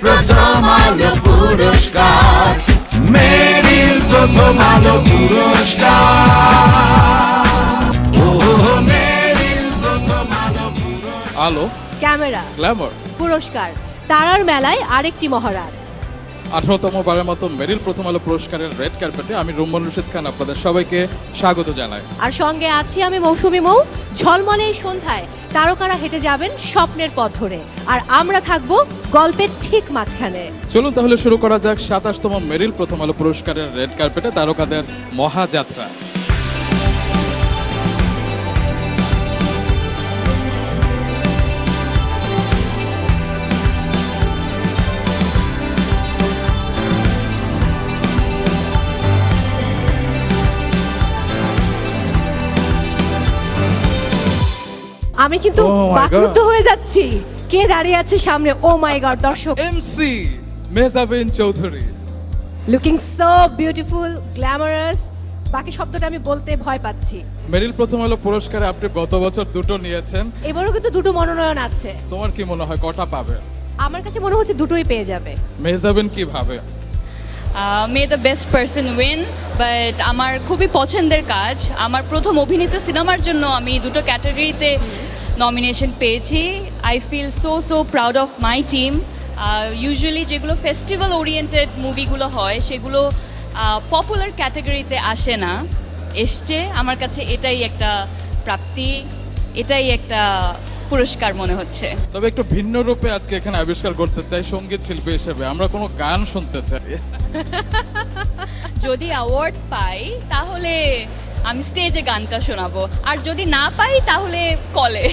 প্রথম আলো পুরস্কার, মেরিল প্রথম আলো পুরস্কার। ও মেরিল প্রথম আলো পুরস্কার। আলো, ক্যামেরা, গ্ল্যামার। পুরস্কার, তারার মেলায় আরেকটি মহড়া। 18তম বারের মতো মেরিল প্রথম আলো পুরস্কারের রেড কার্পেটে আমি রুম্মান রশিদ খান আপনাদের সবাইকে স্বাগত জানাই। আর সঙ্গে আছি আমি মৌসুমী মৌ। ঝলমলে এই সন্ধ্যায় তারকারা হেঁটে যাবেন স্বপ্নের পথ ধরে, আর আমরা থাকবো গল্পের ঠিক মাঝখানে। চলুন তাহলে শুরু করা যাক 27তম মেরিল প্রথম আলো পুরস্কারের রেড কার্পেটে তারকাদের মহাযাত্রা। আমি কিন্তু Oh my বাকরুদ্ধ God. হয়ে যাচ্ছি। কে দাঁড়িয়ে আছে সামনে? ও মাই গড দর্শক, MC Mehjabin Chowdhury. Looking so beautiful, glamorous. বাকি শব্দটা আমি বলতে ভয় পাচ্ছি। মেরিল প্রথম আলো পুরস্কারে আপনি গত বছর দুটো নিয়েছেন, এবারও কিন্তু দুটো মনোনয়ন আছে। তোমার কি মনে হয় কটা পাবে? আমার কাছে মনে হচ্ছে দুটোই পেয়ে যাবে। মেহজাবিন কি ভাবে? May the best person win, but আমার খুবই পছন্দের কাজ। আমার প্রথম অভিনীত সিনেমার জন্য আমি দুটো ক্যাটাগরিতে নমিনেশন পেয়েছি। I feel so proud of my team. Usually যেগুলো ফেস্টিভ্যাল ওরিয়েন্টেড মুভিগুলো হয় সেগুলো পপুলার ক্যাটাগরিতে আসে না, এসছে। আমার কাছে এটাই একটা প্রাপ্তি, এটাই একটা পুরস্কার মনে হচ্ছে। তবে একটু ভিন্ন রূপে আজকে এখানে আবিষ্কার করতে চাই সঙ্গীত শিল্পী হিসেবে। আমরা কোনো গান শুনতে চাই। যদি অ্যাওয়ার্ড পাই তাহলে আমি স্টেজে গানটা শোনাবো, আর যদি না পাই তাহলে কলে।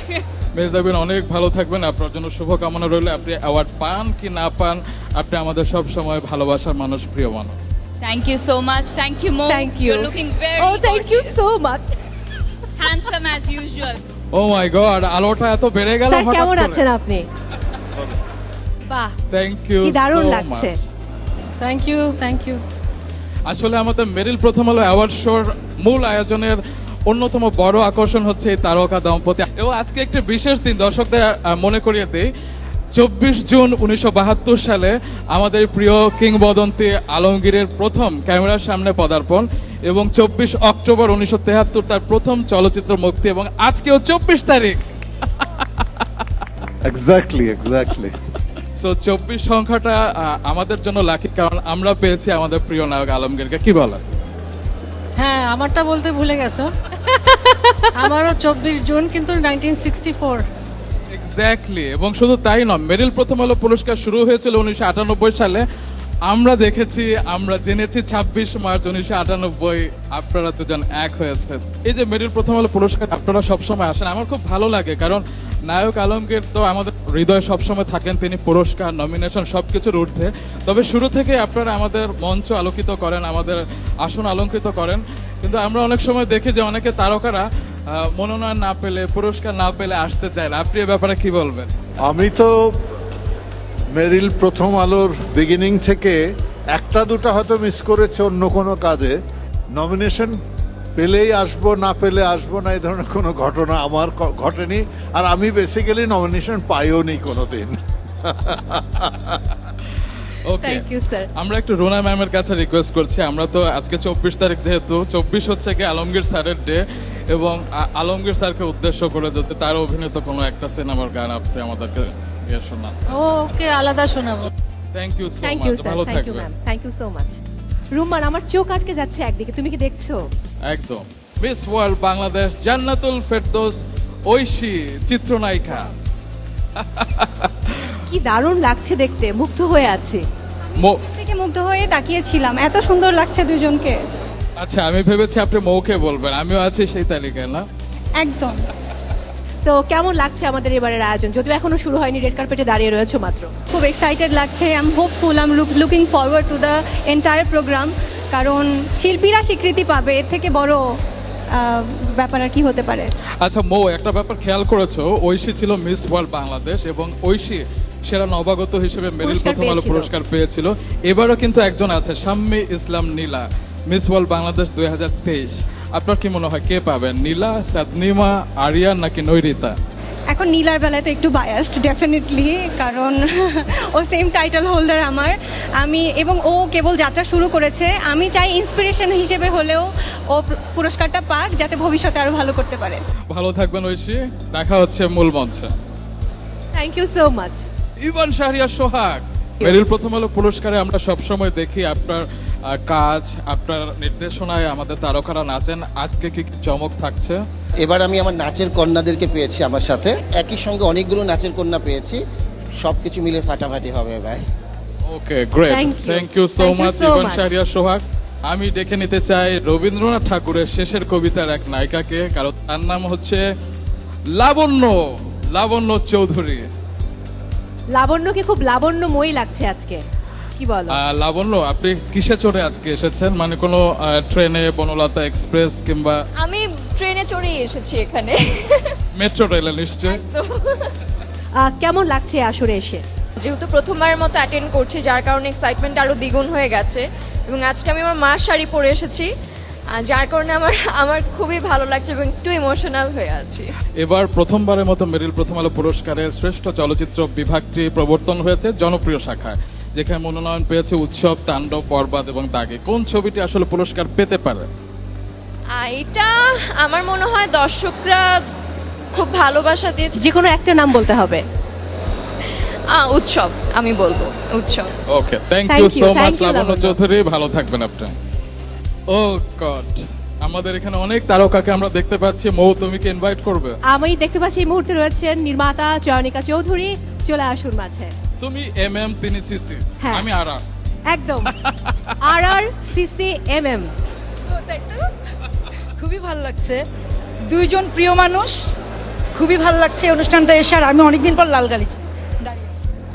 মেহজাবিন অনেক ভালো থাকবেন, আপনার জন্য শুভকামনা রইল। আপনি অ্যাওয়ার্ড পান কি না পান, আপনি আমাদের সব সময় ভালোবাসার মানুষ, প্রিয় মানুষ। Thank you so much. Thank you, Mo. Thank you. You're looking very Oh, thank you gorgeous. so much. Handsome as usual. O my god, আলোটা এত বেড়ে গেল স্যার হঠাৎ কেমন করে। আছেন আপনি? বাহ, থ্যাংক ইউ, কি দারুণ লাগছে। Thank you. আসলে আমাদের মেরিল প্রথম আলো অ্যাওয়ার্ড শোর মূল আয়োজনের অন্যতম বড় আকর্ষণ হচ্ছে এই তারকা দম্পতি। এবং আজকে একটি বিশেষ দিন, দর্শকদের মনে করিয়ে দেই। 24 জুন 1972 সালে আমাদের প্রিয় কিংবদন্তি আলমগীরের প্রথম ক্যামেরার সামনে পদার্পণ, এবং 24 অক্টোবর 1973 তার প্রথম চলচ্চিত্র মুক্তি, এবং আজকেও 24 তারিখ। এক্স্যাক্টলি সো 24 সংখ্যাটা আমাদের জন্য লাকি, কারণ আমরা পেয়েছি আমাদের প্রিয় নায়ক আলমগীরকে। কি বলেন? হ্যাঁ, আমারটা বলতে ভুলে গেছো। আমারও 24 জুন, কিন্তু 1964। এক্স্যাক্টলি। এবং শুধু তাই নয়, মেরিল প্রথম আলো পুরস্কার শুরু হয়েছিল 1998 সালে। আমরা দেখেছি, আমরা জেনেছি 26 মার্চ 1998 আপনারা দুজন এক হয়েছে। এই যে মেরিল প্রথম আলো পুরস্কার আপনারা সবসময় আসেন, আমার খুব ভালো লাগে, কারণ নায়ক আলমগীর তো আমাদের হৃদয়ে সবসময় থাকেন। তিনি পুরস্কার, নমিনেশন সবকিছুর ঊর্ধ্বে। তবে শুরু থেকে আপনারা আমাদের মঞ্চ আলোকিত করেন, আমাদের আসন অলঙ্কৃত করেন। কিন্তু আমরা অনেক সময় দেখি যে অনেকে তারকারা মনোনয়ন না পেলে, পুরস্কার না পেলে আসতে চায় না। আপনি এ ব্যাপারে কি বলবেন? আমি তো মেরিল প্রথম আলোর বিগিনিং থেকে একটা দুটো হয়তো মিস করেছে অন্য কোনো কাজে। নমিনেশন পেলেই আসবো, না পেলে আসবো না, এই ধরনের কোনো ঘটনা আমার ঘটেনি। আর আমি বেসিক্যালি নমিনেশন পাইও নি কোনোদিন। ওকে, থ্যাংক ইউ স্যার। আমরা একটু রুনা ম্যামের কাছে রিকোয়েস্ট করছি। আমরা তো আজকে 24 তারিখ, যেহেতু 24 হচ্ছে কি আলমগীর স্যারের ডে, এবং আলমগীর স্যারকে উদ্দেশ্য করে যদি তার অভিনীত কোনো একটা সিনেমার গান আপনি আমাদেরকে শোনান। ওকে, আলাদা শোনাবো। Thank you so thank you much, sir, ভালো থ্যাংক ইউ থাকবেন। Ma'am, thank you so much. Rumman, আমার চোখ আটকে যাচ্ছে একদিকে, তুমি কি দেখছো? একদম। মিস ওয়ার্ল্ড বাংলাদেশ জান্নাতুল ফেরদৌস ঐশী চিত্রনায়িকা। কি দারুণ লাগছে দেখতে, মুগ্ধ হয়ে আছি। থেকে মুগ্ধ হয়ে তাকিয়েছিলাম, এত সুন্দর লাগছে দুজনকে। আচ্ছা, আমি ভেবেছি আপনি মৌকে বলবেন, আমিও আছি সেই তালিকায়, না? একদম। সো কেমন লাগছে আমাদের এবারের আয়োজন? যদিও এখনো শুরু হয়নি, রেড কার্পেটে দাঁড়িয়ে রয়েছে মাত্র। খুব এক্সাইটেড লাগছে। I am hopeful, I am looking forward to the entire programme. কারণ শিল্পীরা স্বীকৃতি পাবে, এর থেকে বড় ব্যাপার আর কি হতে পারে। আচ্ছা মৌ, একটা ব্যাপার খেয়াল করেছো, ঐশী ছিল মিস ওয়ার্ল্ড বাংলাদেশ, এবং ঐশী সেরা নবাগত হিসেবে মেরিল পুরস্কার প্রথম আলো পেয়েছিল। পুরস্কার পেয়েছিল। এবারও কিন্তু একজন আছে, শাম্মী ইসলাম নীলা, মিস ওয়ার্ল্ড বাংলাদেশ 2023। আপনার কি মনে হয় কে পাবেন, নীলা, সাদনিমা, আরিয়ান নাকি নৈরিতা? এখন নীলার বেলায় তো একটু বায়াসড ডেফিনেটলি, কারণ ও সেম টাইটেল হোল্ডার আমার। এবং ও কেবল যাত্রা শুরু করেছে, আমি চাই ইন্সপিরেশন হিসেবে হলেও ও পুরস্কারটা পাক, যাতে ভবিষ্যতে আরও ভালো করতে পারে। ভালো থাকবেন ঐশী, দেখা হচ্ছে মূল মঞ্চে। Thank you so much. Ivan Shahriar Sohag, Meril Prothom Alo পুরস্কারে আমরা সবসময় দেখি আপনার কাজ, আপনার নির্দেশনায় আমাদের তারকারা নাচেন। আজকে কি কি চমক থাকছে? এবার আমি আমার নাচের কন্যাদেরকে পেয়েছি আমার সাথে, একই সঙ্গে অনেকগুলো নাচের কন্যা পেয়েছি, সবকিছু মিলে ফাটাফাটি হবে এবার। Okay, great, Thank you. Thank you so Thank you much so Ivan much. Shahriar Sohag. আমি ডেকে নিতে চাই রবীন্দ্রনাথ ঠাকুরের শেষের কবিতার এক নায়িকাকে, কারণ তার নাম হচ্ছে লাবণ্য চৌধুরী। লাবণ্যকে খুব লাবণ্যময়ী লাগছে আজকে, কি বলো? লাবণ্য, আপনি কিসে চড়ে আজকে এসেছেন? মানে কোনো ট্রেনে, বনলতা এক্সপ্রেস কিংবা আমি ট্রেনে চড়েই এসেছি এখানে। মেট্রো রেলে নিশ্চয়? কেমন লাগছে আসরে এসে? যেহেতু প্রথমবারের মতো অ্যাটেন্ড করছি, যার কারণে এক্সাইটমেন্ট আরও দ্বিগুণ হয়ে গেছে, এবং আজকে আমি আমার মার শাড়ি পরে এসেছি, যার কারণে আমার খুবই ভালো লাগছে এবং একটু ইমোশনাল হয়ে আছি। এবার প্রথমবারের মতো মেরিল প্রথম আলো পুরস্কারের শ্রেষ্ঠ চলচ্চিত্র বিভাগটি প্রবর্তন হয়েছে জনপ্রিয় শাখায়, যেখানে মনোনয়ন পেয়েছে উৎসব, তাণ্ডব, বরবাদ এবং দাগে। কোন ছবিটি আসলে পুরস্কার পেতে পারে? এটা আমার মনে হয় দর্শকরা খুব ভালোবাসা দিয়েছে। যে কোনো একটা নাম বলতে হবে। উৎসব, আমি বলবো উৎসব। Okay, thank Thank you you, so thank much you, Labonno Labonno. Chowdhury, ভালো থাকবেন আপনি। ও গড, আমাদের এখানে অনেক তারকাকে আমরা দেখতে পাচ্ছি। মৌ, তুমি কি ইনভাইট করবে? আমি দেখতে পাচ্ছি এই মুহূর্তে রয়েছেন নির্মাতা চয়নিকা চৌধুরী, চলে আসুন মাঝে। তুমি তিনি সিসি, হ্যাঁ। আমি আর একদম আর সিসি MM। খুবই ভালো লাগছে, দুইজন প্রিয় মানুষ, খুবই ভালো লাগছে এই অনুষ্ঠানটা এসে। আর আমি অনেকদিন পর লাল গালিচা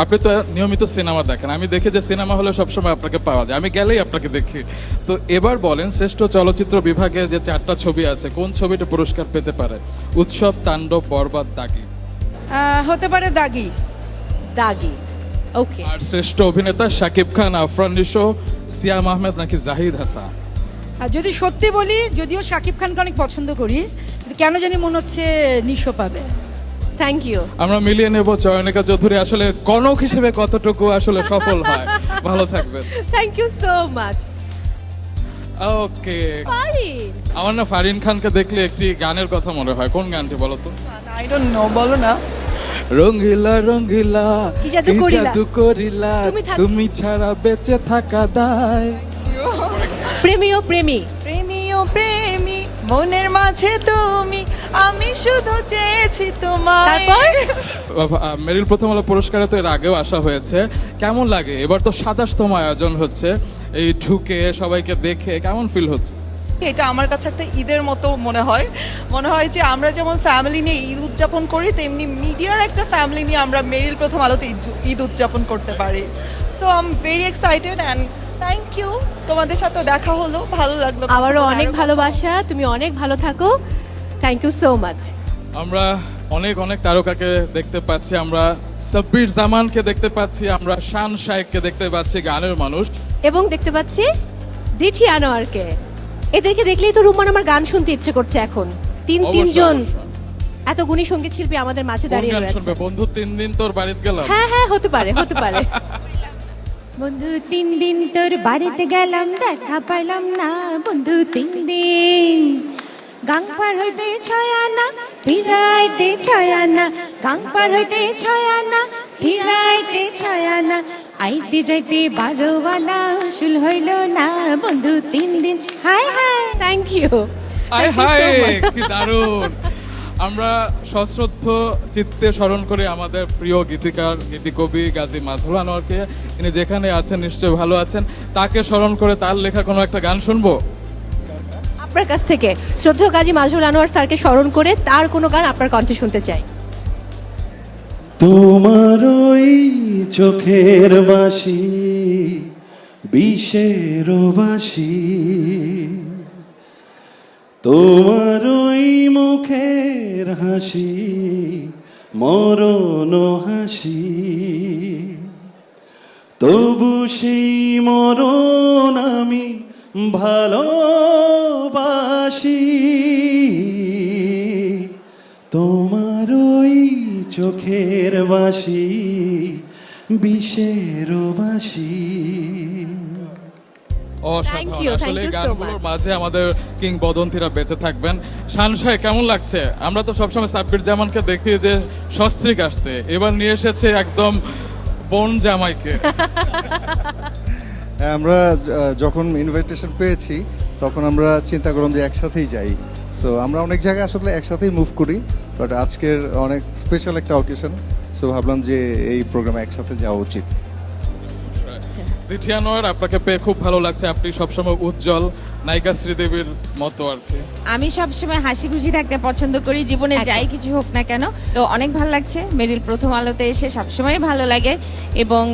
আপনি তো নিয়মিত সিনেমা দেখেন, আমি দেখি যে সিনেমা হলে সবসময় আপনাকে পাওয়া যায়, আমি গেলেই আপনাকে দেখি। তো এবার বলেন, শ্রেষ্ঠ চলচ্চিত্র বিভাগে যে 4টা ছবি আছে, কোন ছবিটা পুরস্কার পেতে পারে? উৎসব, তাণ্ডব, বরবাদ, দাগি। হতে পারে দাগি। দাগি, ওকে। আর শ্রেষ্ঠ অভিনেতা শাকিব খান, আফরান নিশো, সিয়াম আহমেদ নাকি জাহিদ হাসান? আর যদি সত্যি বলি, যদিও শাকিব খানকে অনেক পছন্দ করি, কিন্তু কেন জানি মনে হচ্ছে নিশো পাবে। Thank you. আমরা মিলিয়ে নেব চয়নিকা চৌধুরী আসলে কনক হিসেবে কতটুকু আসলে সফল হয়। ভালো থাকবেন। Thank you so much. Okay, Farin, আমার না ফারিন খানকে দেখলে একটি গানের কথা মনে হয়। কোন গানটি বলো তো? আই ডোন্ট নো, বলো না। রঙ্গিলা রঙ্গিলা কি জাদু করিলা, করিলা, তুমি ছাড়া বেঁচে থাকা দায়। প্রেমী ও প্রেমী, প্রেমী ও প্রেমী মনের মাঝে তুমি, আমি শুধু চেয়েছি তোমায়। তারপর মেরিল প্রথম আলো পুরস্কারে তো এর আগেও আসা হয়েছে, কেমন লাগে? এবার তো 27তম আয়োজন হচ্ছে, এই ঢুকে সবাইকে দেখে কেমন ফিল হচ্ছে? এটা আমার কাছে একটা ঈদের মতো মনে হয় যে আমরা যেমন ফ্যামিলি নিয়ে ঈদ উদযাপন করি, তেমনি মিডিয়ার একটা ফ্যামিলি নিয়ে আমরা মেরিল প্রথম আলোতে ঈদ উদযাপন করতে পারি। So I am very excited and thank you, তোমাদের সাথে দেখা হলো, ভালো লাগলো। আমারও অনেক ভালোবাসা, তুমি অনেক ভালো থাকো। Thank you so much. আমরা অনেক অনেক তারকাকে দেখতে পাচ্ছি, আমরা সাব্বির জামানকে দেখতে পাচ্ছি, আমরা শান শাইককে দেখতে পাচ্ছি, গানের মানুষ, এবং দেখতে পাচ্ছি দিঠি আনোয়ারকে। এদেরকে দেখলেই তো রুমান আমার গান শুনতে ইচ্ছে করছে এখন। তিনজন এত গুণী সঙ্গীত শিল্পী আমাদের মাঝে কোন দাঁড়িয়ে গান রয়েছে। শুনবে? বন্ধু 3 দিন তোর বাড়িতে গেলাম। হ্যাঁ হ্যাঁ, হতে পারে হতে পারে। বন্ধু 3 দিন তোর বাড়িতে গেলাম, দেখা পাইলাম না। বন্ধু 3 দিন গাং পার হইতে 6 আনা, ফিরাইতে 6 আনা। গাং পার হইতে 6 আনা, ফিরাইতে 6 আনা। আইতে যাইতে 12 আনা, উসুল হইল না। বন্ধু 3 দিন। Hi hi, thank you. আয় হায়, কি দারুণ! আমরা সশ্রদ্ধ চিত্তে স্মরণ করি আমাদের প্রিয় গীতিকার, গীতিকবি গাজী মাজহারুল আনোয়ারকে। তিনি যেখানে আছেন নিশ্চয়ই ভালো আছেন। তাকে স্মরণ করে তার লেখা কোনো একটা গান শুনবো আপনার কাছ থেকে। শ্রদ্ধেয় গাজী মাজহারুল আনোয়ার স্যারকে স্মরণ করে তার কোনো গান আপনার কণ্ঠে শুনতে চাই। তোমার ওই চোখের বাঁশি বিষের বাঁশি, তোমার ওই মুখের হাসি মরণ হাসি, তবু সেই মরণ আমি ভালোবাসি। তোমার ওই চোখের বাসি বিষের বাসি। Thank অসাধারণ। you, thank আসলে এই you so গানগুলোর much. মাঝে আমাদের কিংবদন্তিরা বেঁচে থাকবেন। শানশাই কেমন লাগছে? আমরা তো সবসময় সাব্বির জামানকে দেখি যে সস্ত্রীক আসতে, এবার নিয়ে এসেছে একদম বোন জামাইকে। আমরা যখন ইনভাইটেশন পেয়েছি তখন আমরা চিন্তা করলাম যে একসাথেই যাই। সো আমরা অনেক জায়গায় আসলে একসাথেই মুভ করি, বাট আজকের অনেক স্পেশাল একটা অকেশন, সো ভাবলাম যে এই প্রোগ্রামে একসাথে যাওয়া উচিত। দিঠিয়া নোয়ার, আপনাকে পেয়ে খুব ভালো লাগছে। আপনি সবসময় উজ্জ্বল নায়িকা শ্রীদেবীর মতো আর কি। আমি সবসময় হাসি খুশি থাকতে পছন্দ করি, জীবনে একদম। যাই কিছু হোক না কেন। তো অনেক ভালো লাগছে, মেরিল প্রথম আলোতে এসে সবসময় ভালো লাগে, এবং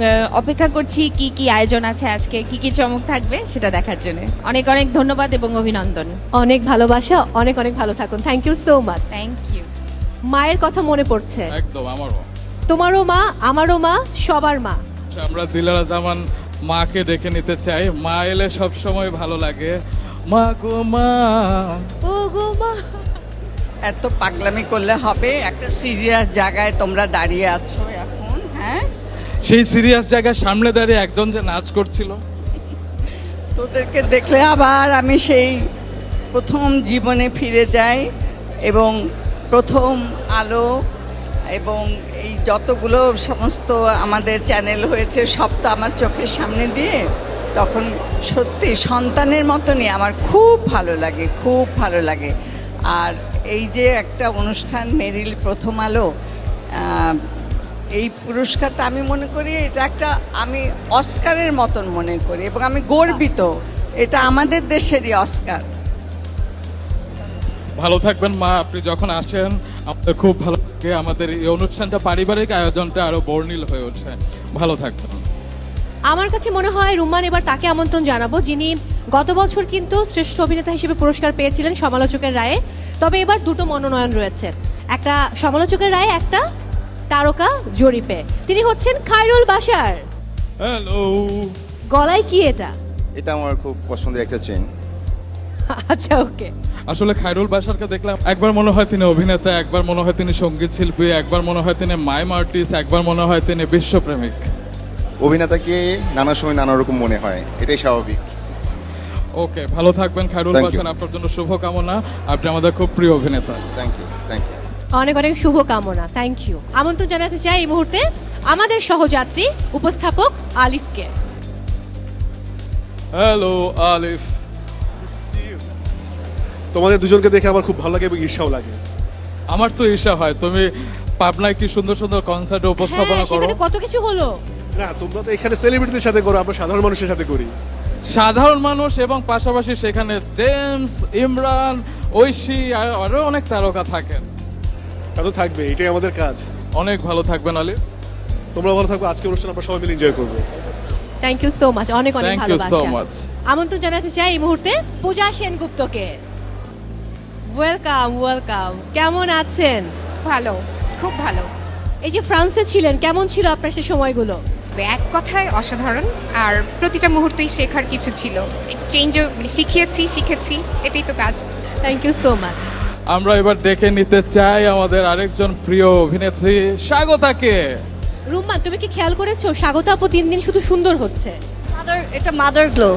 অপেক্ষা করছি কি কি আয়োজন আছে আজকে, কি কি চমক থাকবে সেটা দেখার জন্য। অনেক অনেক ধন্যবাদ এবং অভিনন্দন। অনেক ভালোবাসা, অনেক অনেক ভালো থাকুন। Thank you so much. Thank you. মায়ের কথা মনে পড়ছে। একদম আমারও। তোমারও মা, আমারও মা, সবার মা। আমরা দিলারা জামান মাকে ডেকে নিতে চাই। মা এলে সবসময় ভালো লাগে। মা গো মা। ও গো মা। এত পাগলামি করলে হবে? একটা সিরিয়াস জায়গায় তোমরা দাঁড়িয়ে আছো এখন, হ্যাঁ? সেই সিরিয়াস জায়গায় সামনে দাঁড়িয়ে একজন যে নাচ করছিল। তোদেরকে দেখলে আবার আমি সেই প্রথম জীবনে ফিরে যাই, এবং প্রথম আলো এবং এই যতগুলো সমস্ত আমাদের চ্যানেল হয়েছে সব তো আমার চোখের সামনে দিয়ে, তখন সত্যি সন্তানের মতনই আমার খুব ভালো লাগে, খুব ভালো লাগে। আর এই যে একটা অনুষ্ঠান মেরিল প্রথম আলো, এই পুরস্কারটা আমি মনে করি এটা একটা, আমি অস্কারের মতন মনে করি, এবং আমি গর্বিত এটা আমাদের দেশেরই অস্কার। ভালো থাকবেন মা। আপনি যখন আসেন আমাদের খুব ভালো লাগে। আমাদের এই অনুষ্ঠানটা, পারিবারিক আয়োজনটা আরো বর্ণিল হয়ে ওঠে। ভালো থাকবেন। আমার কাছে মনে হয় রুম্মান এবার তাকে আমন্ত্রণ জানাবো যিনি গত বছর কিন্তু শ্রেষ্ঠ অভিনেতা হিসেবে পুরস্কার পেয়েছিলেন সমালোচকের রায়ে। তবে এবার দুটো মনোনয়ন রয়েছে, একটা সমালোচকের রায়ে, একটা তারকা জরিপে। তিনি হচ্ছেন খায়রুল বাশার। হ্যালো। গলায় কি এটা? এটা আমার খুব পছন্দের একটা চেন। আচ্ছা, ওকে। আসলে খায়রুল বাশারকে দেখলাম, একবার মনে হয় তিনি অভিনেতা, একবার মনে হয় তিনি সঙ্গীত শিল্পী, একবার মনে হয় তিনি মাইম আর্টিস্ট, একবার মনে হয় তিনি বিশ্বপ্রেমিক। অভিনেতাকে নানা সময় নানা রকম মনে হয়, এটাই স্বাভাবিক। ওকে, ভালো থাকবেন খায়রুল Thank you. বাশার। আপনার জন্য শুভকামনা। আপনি আমাদের খুব প্রিয় অভিনেতা। Thank you, thank you. অনেক অনেক শুভ কামনা। Thank you. আমন্ত্রণ জানাতে চাই এই মুহূর্তে আমাদের সহযাত্রী উপস্থাপক আলিফকে। হ্যালো আলিফ। তোমাদের দুজনকে দেখে আমার খুব ভালো লাগে এবং ঈর্ষাও লাগে। আমার তো ঈর্ষা হয়, তুমি পাবনায় কি সুন্দর সুন্দর কনসার্টে উপস্থাপনা হ্যাঁ, করো। সেখানে কত কিছু হলো। না, তোমরা তো এখানে সেলিব্রিটিদের সাথে করো, আমরা সাধারণ মানুষের সাথে করি। সাধারণ মানুষ, এবং পাশাপাশি সেখানে জেমস, ইমরান, ঐশী আর আরো অনেক তারকা থাকেন। তা তো থাকবে, এটাই আমাদের কাজ। অনেক ভালো থাকবেন আলিফ। তোমরা ভালো থাকবে। আজকে অনুষ্ঠান আমরা সবাই মিলে এনজয় করবো। Thank you so much. অনেক অনেক Thank you so ভালোবাসা। much. আমন্ত্রণ জানাতে চাই এই মুহূর্তে পূজা সেনগুপ্তকে। Welcome, welcome. কেমন আছেন? ভালো, খুব ভালো। এই যে ফ্রান্সে ছিলেন, কেমন ছিল আপনার সে সময়গুলো? এক কথায় অসাধারণ, আর প্রতিটা মুহূর্তেই শেখার কিছু ছিল। এক্সচেঞ্জও শিখেছি, এটাই তো কাজ। Thank you so much. আমরা এবার ডেকে নিতে চাই আমাদের আরেকজন প্রিয় অভিনেত্রী স্বাগতাকে। রুম্মান, তুমি কি খেয়াল করেছো স্বাগত আপু দিন দিন শুধু সুন্দর হচ্ছে? এটা মাদার গ্লো।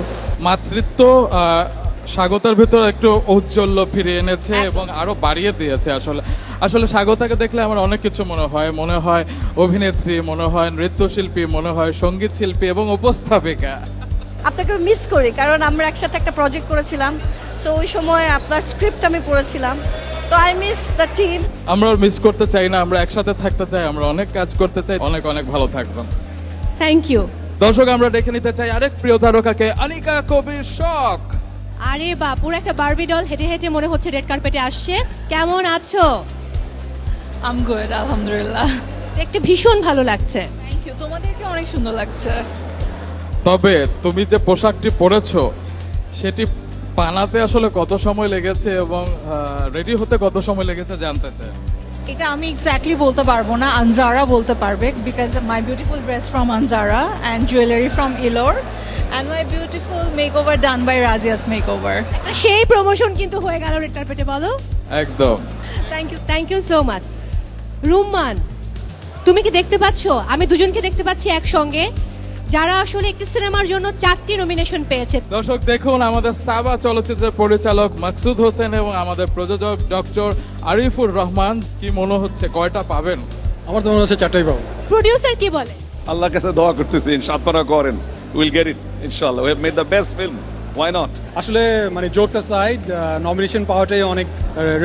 মাতৃত্ব স্বাগতার ভিতর একটু ঔজ্জ্বল্য ফিরিয়ে এনেছে একদম। এবং আরো বাড়িয়ে দিয়েছে। আসলে স্বাগতাকে দেখলে আমার অনেক কিছু মনে হয় অভিনেত্রী, মনে হয় নৃত্যশিল্পী, মনে হয় সঙ্গীত শিল্পী এবং উপস্থাপিকা। আপনাকে মিস করি, কারণ আমরা একসাথে একটা প্রজেক্ট করেছিলাম, সো ওই সময় আপনার স্ক্রিপ্ট আমি পড়েছিলাম, তো আই মিস দ্য টিম। আমরা মিস করতে চাই না, আমরা একসাথে থাকতে চাই, আমরা অনেক কাজ করতে চাই। অনেক অনেক ভালো থাকবেন। Thank you. দর্শক, আমরা ডেকে নিতে চাই আরেক প্রিয় তারকাকে, আনিকা কবির শখ। আরে বা, পুরো একটা বারবি ডল হেঁটে হেঁটে মনে হচ্ছে রেড কার্পেটে আসছে। কেমন আছো? আম গুড, আলহামদুলিল্লাহ। দেখতে ভীষণ ভালো লাগছে। থ্যাংক ইউ, তোমাদেরকে অনেক সুন্দর লাগছে। তবে তুমি যে পোশাকটি পরেছো সেটি বানাতে আসলে কত সময় লেগেছে এবং রেডি হতে কত সময় লেগেছে জানতে চাই। এটা আমি এক্স্যাক্টলি বলতে পারবো না, আনজারা বলতে পারবে, because my beautiful dress from Anzara and jewellery from Elor and my beautiful makeover done by Razia's makeover. সেই প্রমোশন কিন্তু হয়ে গেল রেড কার্পেটে, বলো। একদম। Thank you so much. Rumman, তুমি কি দেখতে পাচ্ছো আমি দুজনকে দেখতে পাচ্ছি একসঙ্গে, যারা আসলে একটি সিনেমার জন্য 4টি নমিনেশন পেয়েছে। দর্শক দেখুন, আমাদের সাবা চলচ্চিত্রের পরিচালক মাকসুদ হোসেন এবং আমাদের প্রযোজক ডক্টর আরিফুর রহমান, কি মনে হচ্ছে কয়টা পাবেন? আমার তো মনে হচ্ছে 4টাই পাবো। প্রডিউসার কি বলে? আল্লাহর কাছে দোয়া করতেছি ইনশাআল্লাহ করেন, উইল গেট ইট ইনশাআল্লাহ। We have made the best film, why not. আসলে মানে জোকস অ্যাসাইড, নমিনেশন পাওয়াটাই অনেক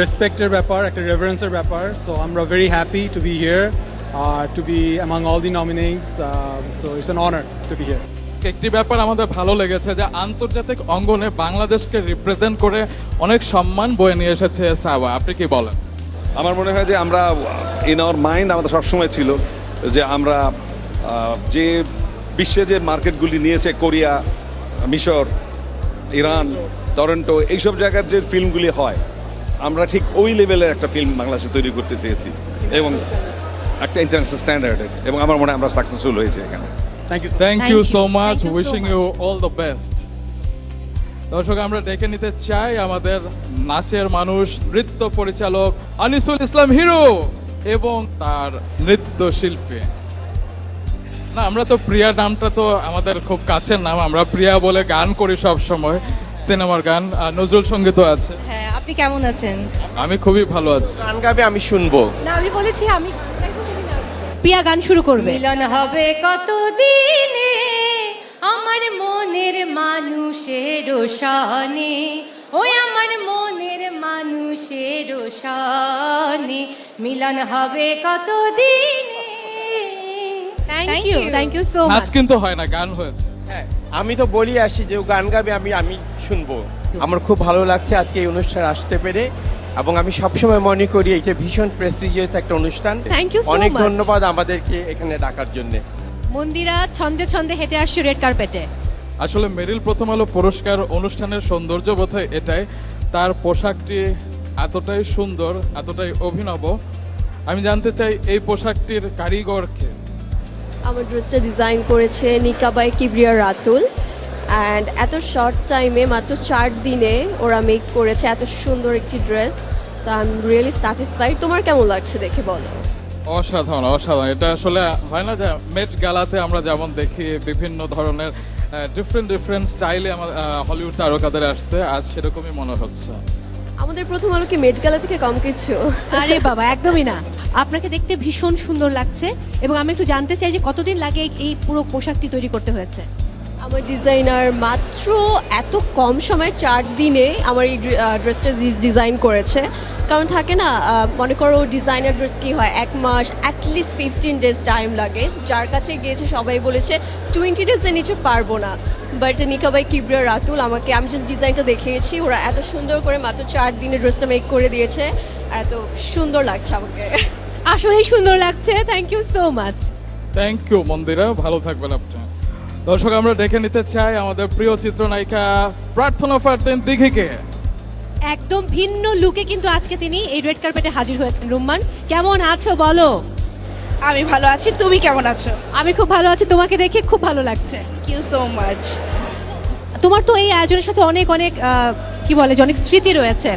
রেসপেক্টের ব্যাপার, একটা রেভারেন্সের ব্যাপার। সো আমরা very happy to be here, to be among all the nominates. So it's an honour to be here. একটি ব্যাপার আমাদের ভালো লেগেছে যে আন্তর্জাতিক অঙ্গনে বাংলাদেশকে রিপ্রেজেন্ট করে অনেক সম্মান বয়ে নিয়ে এসেছে সাবা, আপনি কি বলেন? আমার মনে হয় যে আমরা ইন আওয়ার মাইন্ড আমাদের সবসময় ছিল যে আমরা যে বিশ্বে যে মার্কেটগুলি নিয়েছে, কোরিয়া, মিশর, ইরান, টরন্টো, এইসব জায়গার যে ফিল্মগুলি হয়, আমরা ঠিক ওই লেভেলের একটা ফিল্ম বাংলাদেশে তৈরি করতে চেয়েছি এবং একটা ইন্টারন্যাশনাল স্ট্যান্ডার্ডের, এবং আমার মনে হয় আমরা সাকসেসফুল হয়েছি এখানে। Thank you. Thank you so much, Thank you so wishing you all the best. দর্শক আমরা ডেকে নিতে চাই আমাদের নাচের মানুষ, নৃত্য পরিচালক আনিসুল ইসলাম হিরো এবং তার নৃত্য শিল্পী। না, আমরা তো প্রিয়া নামটা তো আমাদের খুব কাছের নাম, আমরা প্রিয়া বলে গান করি সব সময়, সিনেমার গান, আর নজরুল সঙ্গীতও আছে। হ্যাঁ, আপনি কেমন আছেন? আমি খুবই ভালো আছি। গান গাবে, আমি শুনবো। না, আমি বলেছি আমি পিয়া গান শুরু করবে। মিলন হবে কত দিনে আমার মনের মানুষের সনে, ওই আমার মনের মানুষের সনে মিলন হবে কত দিনে। থ্যাংক ইউ সো নাচ মাচ। কিন্তু হয় না, গান হয়েছে। হ্যাঁ, আমি তো বলি আসি যে ও গান গাবে, আমি শুনবো। আমার খুব ভালো লাগছে আজকে এই অনুষ্ঠানে আসতে পেরে, এবং আমি সবসময় মনে করি এটা ভীষণ প্রেস্টিজিয়াস একটা অনুষ্ঠান। Thank you so অনেক much. ধন্যবাদ আমাদেরকে এখানে ডাকার জন্য। মন্দিরা ছন্দে ছন্দে হেঁটে আসছে রেড কার্পেটে। আসলে মেরিল প্রথম আলো পুরস্কার অনুষ্ঠানের সৌন্দর্য বোধহয় এটাই, তার পোশাকটি এতটাই সুন্দর, এতটাই অভিনব। আমি জানতে চাই এই পোশাকটির কারিগরকে। আমার ড্রেসটা ডিজাইন করেছে নিকাবাই কিবরিয়া রাতুল, অ্যান্ড এত শর্ট টাইমে মাত্র 4 দিনে ওরা মেক করেছে এত সুন্দর একটি ড্রেস। তো আই এম রিয়েলি স্যাটিসফাইড। তোমার কেমন লাগছে দেখে বলো? অসাধারণ, অসাধারণ। এটা আসলে হয় না যে মেট গালাতে আমরা যেমন দেখি বিভিন্ন ধরনের ডিফারেন্ট স্টাইলে আমার হলিউড তারকাদের আসতে, আজ সেরকমই মনে হচ্ছে। আমাদের প্রথম আলো কি মেট গালা থেকে কম কিছু? আরে বাবা, একদমই না। আপনাকে দেখতে ভীষণ সুন্দর লাগছে এবং আমি একটু জানতে চাই যে কতদিন লাগে এই পুরো পোশাকটি তৈরি করতে হয়েছে? আমার ডিজাইনার মাত্র এত কম সময় 4 দিনে আমার এই ড্রেসটা ডিজাইন করেছে। কারণ থাকে না, মনে করো ডিজাইনার ড্রেস কি হয়, 1 মাস অ্যাটলিস্ট 15 ডেজ টাইম লাগে। যার কাছে গিয়েছে সবাই বলেছে 20 ডেজের নিচে পারবো না। বাট নিকাবাই কিবরিয়া রাতুল আমাকে, আমি জাস্ট ডিজাইনটা দেখিয়েছি, ওরা এত সুন্দর করে মাত্র 4 দিনে ড্রেসটা মেক করে দিয়েছে, আর এত সুন্দর লাগছে আমাকে। আসলেই সুন্দর লাগছে। Thank you so much. Thank you Mondira, ভালো থাকবেন আপনি। দর্শক আমরা ডেকে নিতে চাই আমাদের প্রিয় চিত্রনায়িকা প্রার্থনা ফারদিন দিঘিকে। একদম ভিন্ন লুকে কিন্তু আজকে তিনি এই রেড কার্পেটে হাজির হয়েছেন। রুম্মান, কেমন আছো বলো? আমি ভালো আছি, তুমি কেমন আছো? আমি খুব ভালো আছি, তোমাকে দেখে খুব ভালো লাগছে। Thank you so much. তোমার তো এই আয়োজনের সাথে অনেক অনেক কি বলে যে অনেক স্মৃতি রয়েছে।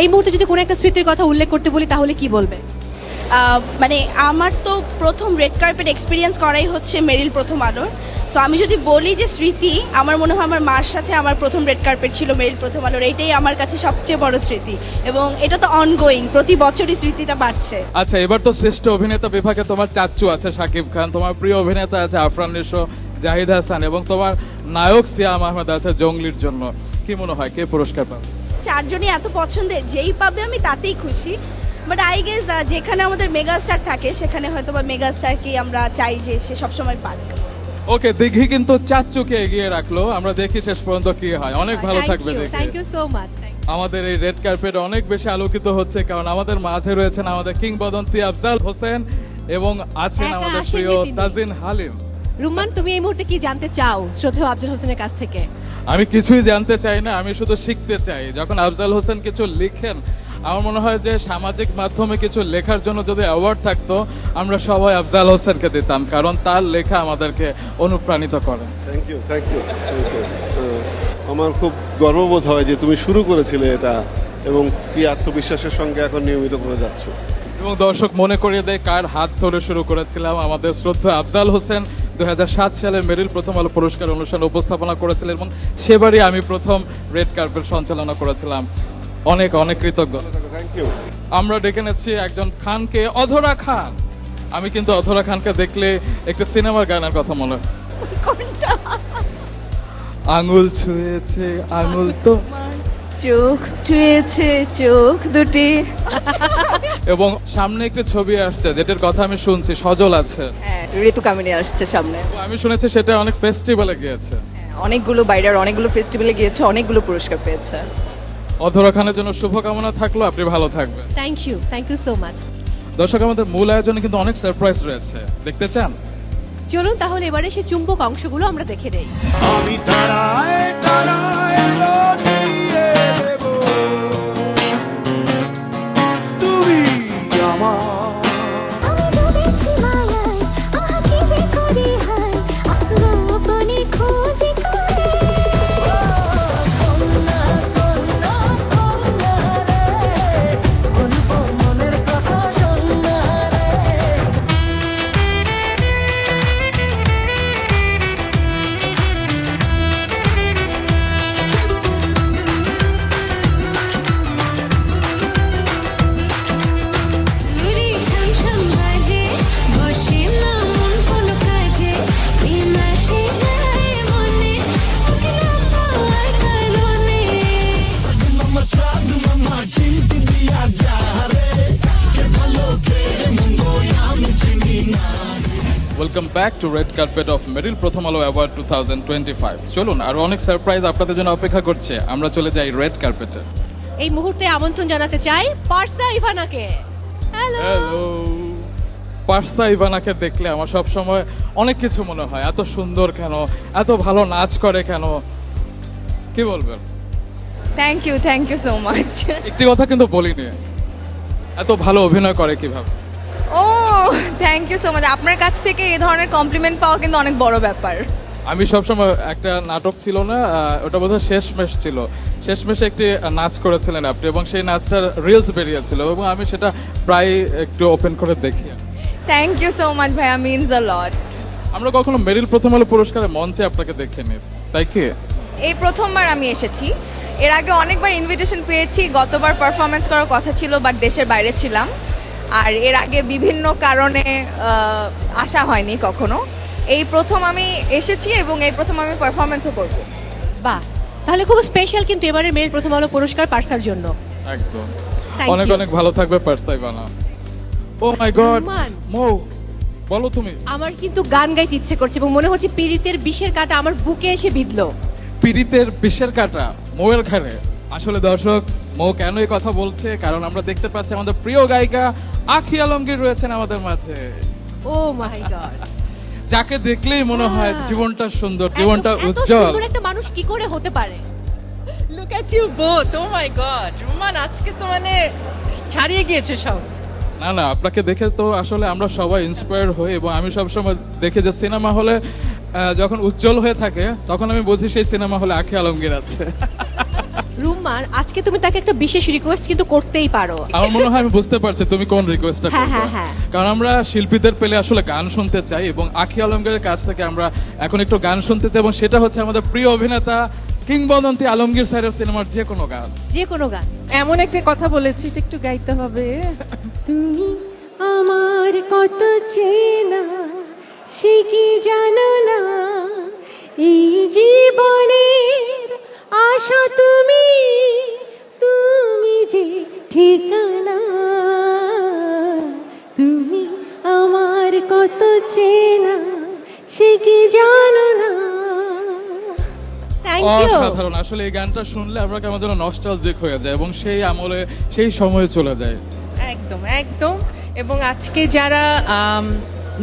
এই মুহূর্তে যদি কোনো একটা স্মৃতির কথা উল্লেখ করতে বলি তাহলে কি বলবে? মানে আমার তো প্রথম রেড কার্পেট এক্সপিরিয়েন্স করাই হচ্ছে মেরিল প্রথম আলোর। সো আমি যদি বলি যে স্মৃতি, আমার মনে হয় আমার মার সাথে আমার প্রথম রেড কার্পেট ছিল মেরিল প্রথম আলোর। এইটাই আমার কাছে সবচেয়ে বড় স্মৃতি, এবং এটা তো অনগোয়িং, প্রতি বছরই স্মৃতিটা বাড়ছে। আচ্ছা, এবার তো শ্রেষ্ঠ অভিনেতা বিভাগে তোমার চাচ্চু আছে শাকিব খান, তোমার প্রিয় অভিনেতা আছে আফরান নিশো, জাহিদ হাসান, এবং তোমার নায়ক সিয়াম আহমেদ আছে জঙ্গলির জন্য। কি মনে হয় কে পুরস্কার পাবে? 4 জনই এত পছন্দের, যেই পাবে আমি তাতেই খুশি। বাট আই গেস যেখানে আমাদের মেগাস্টার থাকে সেখানে হয়তো বা মেগাস্টারকেই আমরা চাই যে সে সবসময় পাক। ওকে, দিঘি কিন্তু চাচ্চুকে এগিয়ে রাখলো, আমরা দেখি শেষ পর্যন্ত কি হয়। অনেক ভালো থাকবে Dighi. Thank you so much. আমাদের এই রেড কার্পেট অনেক বেশি আলোকিত হচ্ছে, কারণ আমাদের মাঝে রয়েছেন আমাদের কিংবদন্তি আফজাল হোসেন এবং আছেন একা আমাদের আসেননি প্রিয় তিনি। তাজিন হালিম। রুম্মান, তুমি এই মুহূর্তে কি জানতে চাও শ্রদ্ধেয় আফজাল হোসেনের কাছ থেকে? আমি কিছুই জানতে চাই না, আমি শুধু শিখতে চাই। যখন আফজাল হোসেন কিছু লিখেন, আমার মনে হয় যে সামাজিক মাধ্যমে কিছু লেখার জন্য যদি অ্যাওয়ার্ড থাকতো, আমরা সবাই আফজাল হোসেনকে দিতাম, কারণ তার লেখা আমাদেরকে অনুপ্রাণিত করে। Thank you, thank you, thank you. আমার খুব গর্ববোধ হয় যে তুমি শুরু করেছিলে এটা এবং কি আত্মবিশ্বাসের সঙ্গে এখন নিয়মিত করে যাচ্ছ। এবং দর্শক মনে করিয়ে দেয় কার হাত ধরে শুরু করেছিলাম। আমাদের শ্রদ্ধা আফজাল হোসেন 2007 সালে মেরিল প্রথম আলো পুরস্কার অনুষ্ঠান উপস্থাপনা করেছিলেন এবং সেবারই আমি প্রথম রেড কার্পেট সঞ্চালনা করেছিলাম। অনেক অনেক কৃতজ্ঞ। Thank you. আমরা ডেকে নেছি একজন খানকে, অধরা খান। আমি কিন্তু অধরা খানকে দেখলে একটা সিনেমার গানের কথা মনে হয়। আঙুল ছুঁয়েছে আঙুল তো, চোখ ছুঁয়েছে চোখ দুটি। এবং সামনে একটা ছবি আসছে যেটার কথা আমি শুনছি, সজল আছে। হ্যাঁ, ঋতু কামিনী আসছে সামনে। আমি শুনেছি সেটা অনেক ফেস্টিভ্যালে গিয়েছে। অনেকগুলো বাইরের অনেকগুলো ফেস্টিভ্যালে গিয়েছে, অনেকগুলো পুরস্কার পেয়েছে। অধরা খানের জন্য শুভকামনা থাকলো, আপনি ভালো থাকবেন। Thank you so much. দর্শক আমাদের মূল আয়োজনে কিন্তু অনেক সারপ্রাইজ রয়েছে, দেখতে চান? চলুন তাহলে এবারে সে চুম্বক অংশগুলো আমরা দেখে নেই। আমি তারায় তারায় লটিয়ে দেব, তুমি আমার। Welcome back to red carpet of Meril Prothom Alo award 2025। চলুন আরো অনেক সারপ্রাইজ আপনাদের জন্য অপেক্ষা করছে, আমরা চলে যাই রেড কার্পেটে। এই মুহূর্তে আমন্ত্রণ জানাতে চাই পারসা ইভানাকে। হ্যালো। পারসা ইভানাকে দেখলে আমার সব সময় অনেক কিছু মনে হয়, এত সুন্দর কেন, এত ভালো নাচ করে কেন, কি বলবেন? Thank you so much. একটি কথা কিন্তু বলিনি, এত ভালো অভিনয় করে কিভাবে? ও থ্যাংক ইউ সো মাচ। আপনার কাছ থেকে এই ধরনের কমপ্লিমেন্ট পাওয়া কিন্তু অনেক বড় ব্যাপার। আমি সবসময় একটা নাটক ছিল না, ওটা বোধহয় শেষমেশ ছিল, শেষমেশে একটি নাচ করেছিলেন আপনি এবং সেই নাচটার রিলস বেরিয়েছিল এবং আমি সেটা প্রায় একটু ওপেন করে দেখি। থ্যাংক ইউ সো মাচ ভাইয়া, মিনস আ লট। আমরা কখনো মেরিল প্রথম আলো পুরস্কারে মঞ্চে আপনাকে দেখিনি, তাই কি? এই প্রথমবার আমি এসেছি, এর আগে অনেকবার ইনভিটেশন পেয়েছি, গতবার পারফরমেন্স করার কথা ছিল বাট দেশের বাইরে ছিলাম, আর এর আগে বিভিন্ন কারণে আসা হয়নি কখনো। এই প্রথম আমি এসেছি এবং এই প্রথম আমি পারফরমেন্সও করব। বাহ, তাহলে খুব স্পেশাল কিন্তু এবারে মেরিল প্রথম আলো পুরস্কার পারসার জন্য। একদম। Thank অনেক you. অনেক ভালো থাকবে পারসা ইভানা। ও মাই গড মৌ, বলো তুমি। আমার কিন্তু গান গাইতে ইচ্ছে করছে এবং মনে হচ্ছে পীড়িতের বিষের কাঁটা আমার বুকে এসে বিঁধলো। পীড়িতের বিষের কাঁটা মৌয়ের ঘাড়ে। আসলে দর্শক, মৌ কেন এই কথা বলছে, কারণ আমরা দেখতে পাচ্ছি আমাদের প্রিয় গায়িকা আখি আলমগীর রয়েছেন আমাদের মাঝে। ও মাই গড, যাকে দেখলেই মনে হয় জীবনটা সুন্দর, জীবনটা জীবনটা এত উজ্জ্বল। সুন্দর একটা মানুষ কি করে হতে পারে? Look at you both, oh my god. Ruman আজকে তো মানে ছাড়িয়ে গিয়েছে সব। না না, আপনাকে দেখে তো আসলে আমরা সবাই ইন্সপায়ার হই এবং আমি সবসময় দেখি যে সিনেমা হলে যখন উজ্জ্বল হয়ে থাকে তখন আমি বুঝি সেই সিনেমা হলে আখি আলমগীর আছে। রুম্মান, আজকে তুমি তাকে একটা বিশেষ রিকোয়েস্ট কিন্তু করতেই পারো। আমার মনে হয় আমি বুঝতে পারছি তুমি কোন রিকোয়েস্টটা হ্যাঁ, করবে। হ্যাঁ, হ্যাঁ। কারণ আমরা শিল্পীদের পেলে আসলে গান শুনতে চাই এবং আখি আলমগীরের কাছ থেকে আমরা এখন একটু গান শুনতে চাই এবং সেটা হচ্ছে আমাদের প্রিয় অভিনেতা কিংবদন্তি আলমগীর স্যারের সিনেমার যে কোনো গান। যে কোনো গান। এমন একটা কথা বলেছি, এটা একটু গাইতে হবে। তুমি আমার কত চেনা, সে কি জানো না, এই জীবনের আশা তুমি, তুমি যে ঠিকানা, তুমি আমার কত চেনা, সে কি জানো না। Thank you. অসাধারণ, আসলে এই গানটা শুনলে আমরা কেমন যেন নস্টালজিক হয়ে যায় এবং সেই আমলে সেই সময়ে চলে যায়। একদম একদম। এবং আজকে যারা